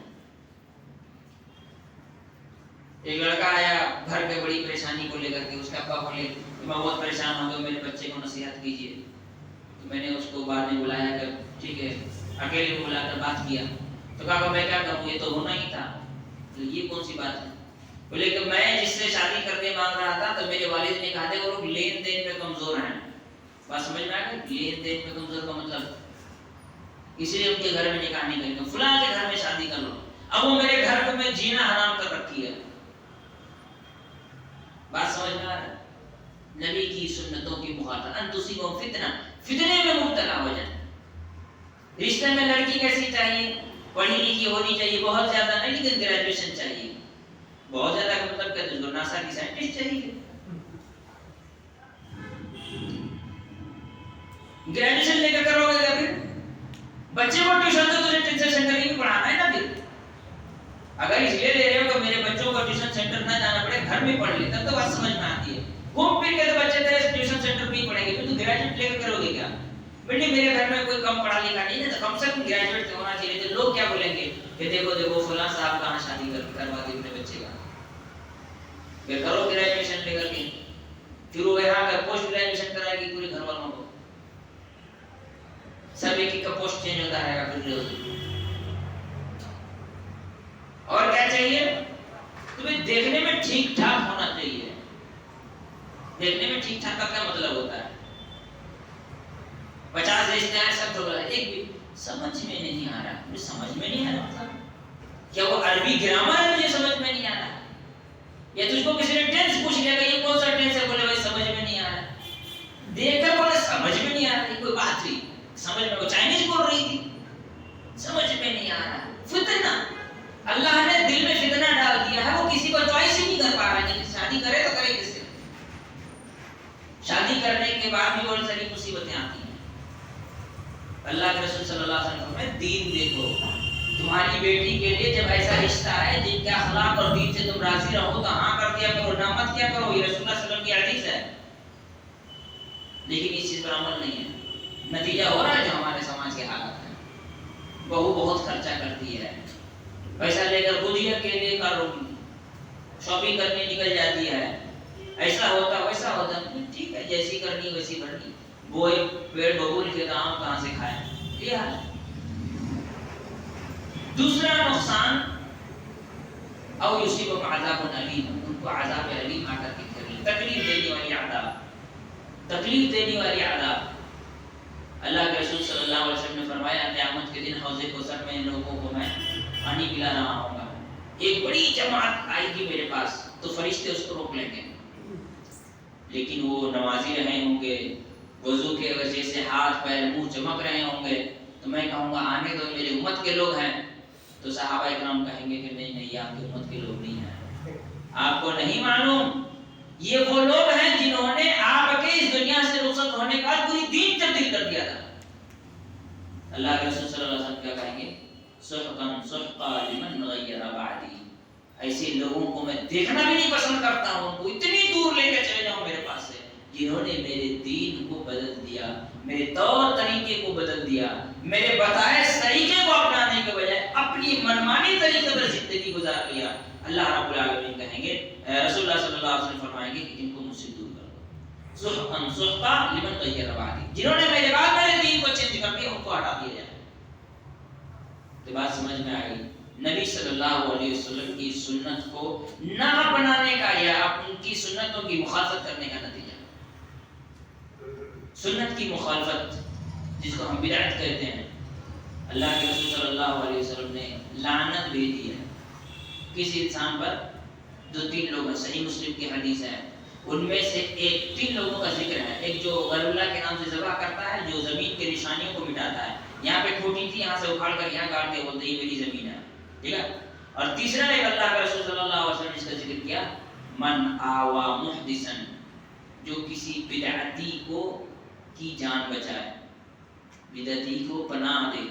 ایک لڑکا آیا گھر کے بڑی پریشانی کو لے کر کے، اس کے ابا بولے میں بہت پریشان ہو گیا، میرے بچے کو نصیحت کیجیے. تو میں نے اس کو بعد میں بلایا کہ ٹھیک ہے، اکیلے بلا کر بات کیا. تو کہا میں کیا کروں، یہ تو ہونا ہی تھا. تو یہ کون سی بات ہے؟ بولے کہ میں جس سے شادی کرنے مانگ رہا تھا تو میرے والد نے کہا تھا وہ لوگ لین دین میں کمزور ہیں. بات سمجھ میں آ گئی؟ لین دین میں کمزور کا مطلب اسی لیے ان کے گھر میں نکاح نہیں کریں گے، فلاں کے گھر میں شادی کر لو. اب وہ میرے گھر کو میں جینا حرام کر رکھی ہے. بات سمجھ میں آ رہا ہے؟ نبی کی سنتوں کی مخالفت. ان تصیبہم فتنہ، فتنے میں مبتلا ہو جائیں. رشتے میں لڑکی کیسی چاہیے؟ پڑھی لکھی ہونی چاہیے، بہت زیادہ نہیں لیکن گریجویشن چاہیے. بہت زیادہ کا مطلب کہتے ہیں ناسا کی سائنٹسٹ چاہیے. گریجویشن لے کر کرو گے پھر بچے کو ٹیوشن تو تجھے ٹیوشن سینٹر ہی پڑھانا ہے نا. پھر اگر اس لیے لے رہے ہو کہ میرے بچوں کو ٹیوشن سینٹر نہ جانا پڑے، گھر میں پڑھ لے، تب تو بات سمجھ میں آتی ہے. گھوم پھر کے تو بچے تیرے ٹیوشن سینٹر میں ہی پڑھیں گے. پھر تو گریجویٹ لے کر کرو گے کیا؟ بیٹے میرے گھر میں کوئی کم پڑھا لکھا نہیں ہے تو کم سے کم گریجویٹ ہونا چاہیے. تو لوگ کیا بولیں گے کہ دیکھو دیکھو فلاں صاحب کہاں شادی کروا دی اپنے بچے کا. پھر کرو گریجویشن لے کر کے، پھر وہ یہاں کا پوسٹ گریجویشن کرائے گی پورے گھر والوں کو. سب ایک کا پوسٹ چینج ہوتا رہے گا. پھر اور کیا چاہیے تمہیں؟ دیکھنے میں ٹھیک ٹھاک ہونا چاہیے. دیکھنے میں ٹھیک ٹھاک کا کیا مطلب ہوتا ہے؟ 50 رشتے ہیں سب تو ایک بھی سمجھ میں نہیں آ رہا. مجھے سمجھ میں نہیں آ رہا مطلب کیا وہ عربی گرامر ہے؟ مجھے سمجھ میں نہیں آ رہا. یا تجھ کو کسی نے ٹینس پوچھ لیا کہ یہ کون سا ٹینس ہے، بولے بھائی سمجھ میں نہیں آ رہا. دیکھ کر بولے سمجھ میں نہیں آ رہا. کوئی بات ہوئی سمجھ میں؟ وہ چائنیز بول رہی تھی، سمجھ میں نہیں آ رہا. فتنہ. اللہ نے دل میں فتنہ ڈال دیا ہے، وہ کسی کو چوائس ہی نہیں کر پا رہا ہے کہ شادی کرے تو کرے کس سے. شادی کرنے کے بعد بھی بہت ساری مصیبتیں آتی ہیں. اللہ کے رسول صلی اللہ علیہ وسلم نے دین دیکھو. تمہاری بیٹی کے لیے جب ایسا رشتہ ہے جن کے اخلاق اور دین سے تم راضی رہو تو ہاں کر دیا کرو، نہ مت کیا کرو. یہ رسول اللہ صلی اللہ علیہ وسلم کی حدیث ہے. لیکن اس چیز پر عمل نہیں ہے. نتیجہ ہو رہا ہے جو ہمارے سماج کے حالات ہیں. بہو بہت خرچہ کرتی ہے، پیسہ لے کر خود ہی اکیلے شاپنگ کرنے نکل جاتی ہے. ایسا ہوتا ویسا ہوتا، ٹھیک ہے جیسی کرنی ویسی کرنی. وہ ایک پیڑ ببول کے آم کہاں سے کھائیں؟ یہ حال ہے۔ دوسرا نقصان او یصیبکم عذاب علیم، ان کو عذاب علیم آ کر کے تکلیف دینے والی عذاب، تکلیف دینے والی عذاب۔ اللہ کے رسول صلی اللہ علیہ وسلم نے فرمایا قیامت کے دن حوض کوثر میں لوگوں کو میں پانی پلا رہا ہوں گا، ایک بڑی جماعت آئے گی میرے پاس تو فرشتے اس کو روک لیں گے، لیکن وہ نمازی رہے ہوں گے، وضو کے وجہ سے ہاتھ پیر منہ چمک رہے ہوں گے، تو میں کہوں گا آنے دو میری امت کے لوگ ہیں، تو صحابہ اکرام کہیں گے کہ نہیں نہیں یہ آپ کی امت کے لوگ نہیں ہیں، آپ کو نہیں معلوم یہ وہ لوگ ہیں جنہوں نے آپ کے اس دنیا سے رخصت ہونے کا پوری دین تبدیل کر دیا تھا۔ اللہ کے رسول صلی اللہ علیہ وسلم کیا کہیں گے؟ سحقا سحقا لمن غیر بعدی، ایسے لوگوں کو میں دیکھنا بھی نہیں پسند کرتا ہوں، ان کو اتنی دور لے کے چلے جاؤں میرے پاس سے جنہوں نے میرے دین کو بدل دیا، میرے طور طریقے کو بدل دیا، میرے بتائے طریقے کو اپنانے کے بجائے اپنی منمانی طریقے پر زندگی گزار لیا۔ اللہ رب العالمین کہیں گے، رسول اللہ صلی اللہ علیہ وسلم فرمائیں گے کہ ان کو مجھ سے دور کرو، سحقا سحقا لمن غیر بعدی، جنہوں نے میرے بعد میرے دین کو چینج کر دیا ان کو ہٹا دیا جائے۔ تو بات سمجھ میں آ گئی؟ نبی صلی اللہ علیہ وسلم کی سنت کو نہ بنانے کا یا ان کی سنتوں کی مخالفت کرنے کا نتیجہ، سنت کی مخالفت جس کو ہم بدعت کہتے ہیں۔ اللہ کے رسول صلی اللہ علیہ وسلم نے لعنت بھی دی ہے کسی انسان پر، دو تین لوگ ہیں، صحیح مسلم کی حدیث ہے، ان میں سے ایک تین لوگوں کا ذکر ہے، ایک جو غیر اللہ کے نام سے ذبح کرتا ہے، جو زمین کے نشانیوں کو مٹاتا ہے، یہاں پہ کھوٹی تھی یہاں سے اکھاڑ کر یہاں کاٹ دے بولتے یہ میری زمین ہے، ٹھیک ہے۔ اور تیسرا ایک اللہ کے رسول صلی اللہ علیہ وسلم نے اس کا ذکر کیا، من آوا محدثا، جو کسی بدعتی کو کی جان بچائے، بدعتی کو پناہ دے،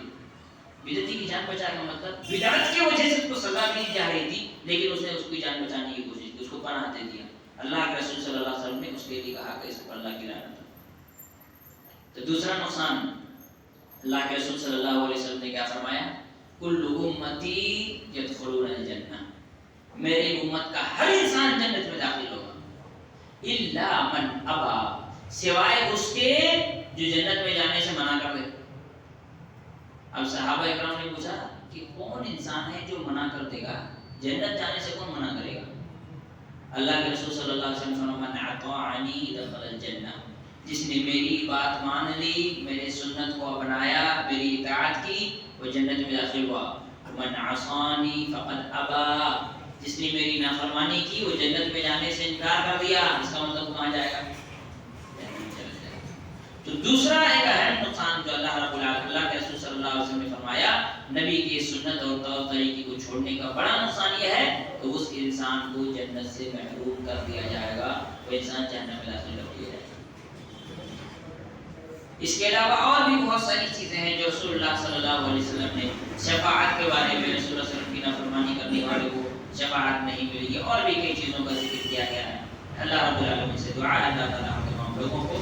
بدعتی کی جان بچانے کا مطلب بدعت کی وجہ سے اس کو سزا دی جا رہی تھی لیکن اس نے اس کی جان بچانے کی کوشش کی، اس کو پناہ دے دیا۔ اللہ کے رسول صلی اللہ علیہ وسلم نے اس کے لیے کہا کہ اس پر اللہ کی لعنت ہے۔ تو دوسرا نقصان، اللہ کے رسول صلی اللہ علیہ وسلم نے کیا فرمایا؟ کل امتی یدخلون الجنہ، میری امت کا ہر انسان جنت میں داخل ہوگا، الا من ابا، سوائے اس کے جو جنت میں جانے سے منع کر دے۔ اب صحابہ اکرام نے پوچھا کہ کون انسان ہے جو منع کر دے گا، جنت جانے سے کون منع کرے گا؟ اللہ کے رسول صلی اللہ علیہ وسلم فرمایا من اطاعنی دخل الجنہ، جس نے میری بات مان لی، میرے سنت کو اپنایا، میری اطاعت کی، وہ جنت میں داخل ہوا۔ من عصانی فقد ابا، جس نے میری نافرمانی کی وہ جنت میں جانے سے انکار کر دیا، اس کا مطلب کہاں جائے گا؟ تو دوسرا ایک اہم نقصان جو اللہ رب العالمین، اللہ کے رسول صلی اللہ علیہ وسلم نے فرمایا، نبی کی سنت اور طور طریقے کو چھوڑنے کا بڑا نقصان یہ ہے کہ اس انسان کو جنت سے محروم کر دیا جائے گا، وہ انسان جہنم میں داخل کر دیا جائے گا۔ اس کے علاوہ اور بھی بہت ساری چیزیں ہیں جو رسول اللہ صلی اللہ علیہ وسلم نے شفاعت کے بارے میں، رسول اللہ صلی اللہ علیہ وسلم کی نافرمانی کرنے والے کو شفاعت نہیں ملی ہے، اور بھی کئی چیزوں کا ذکر کیا گیا ہے۔ اللہ رب العالمین سے دعا ہے اللہ تعالیٰ ہم تمام لوگوں کو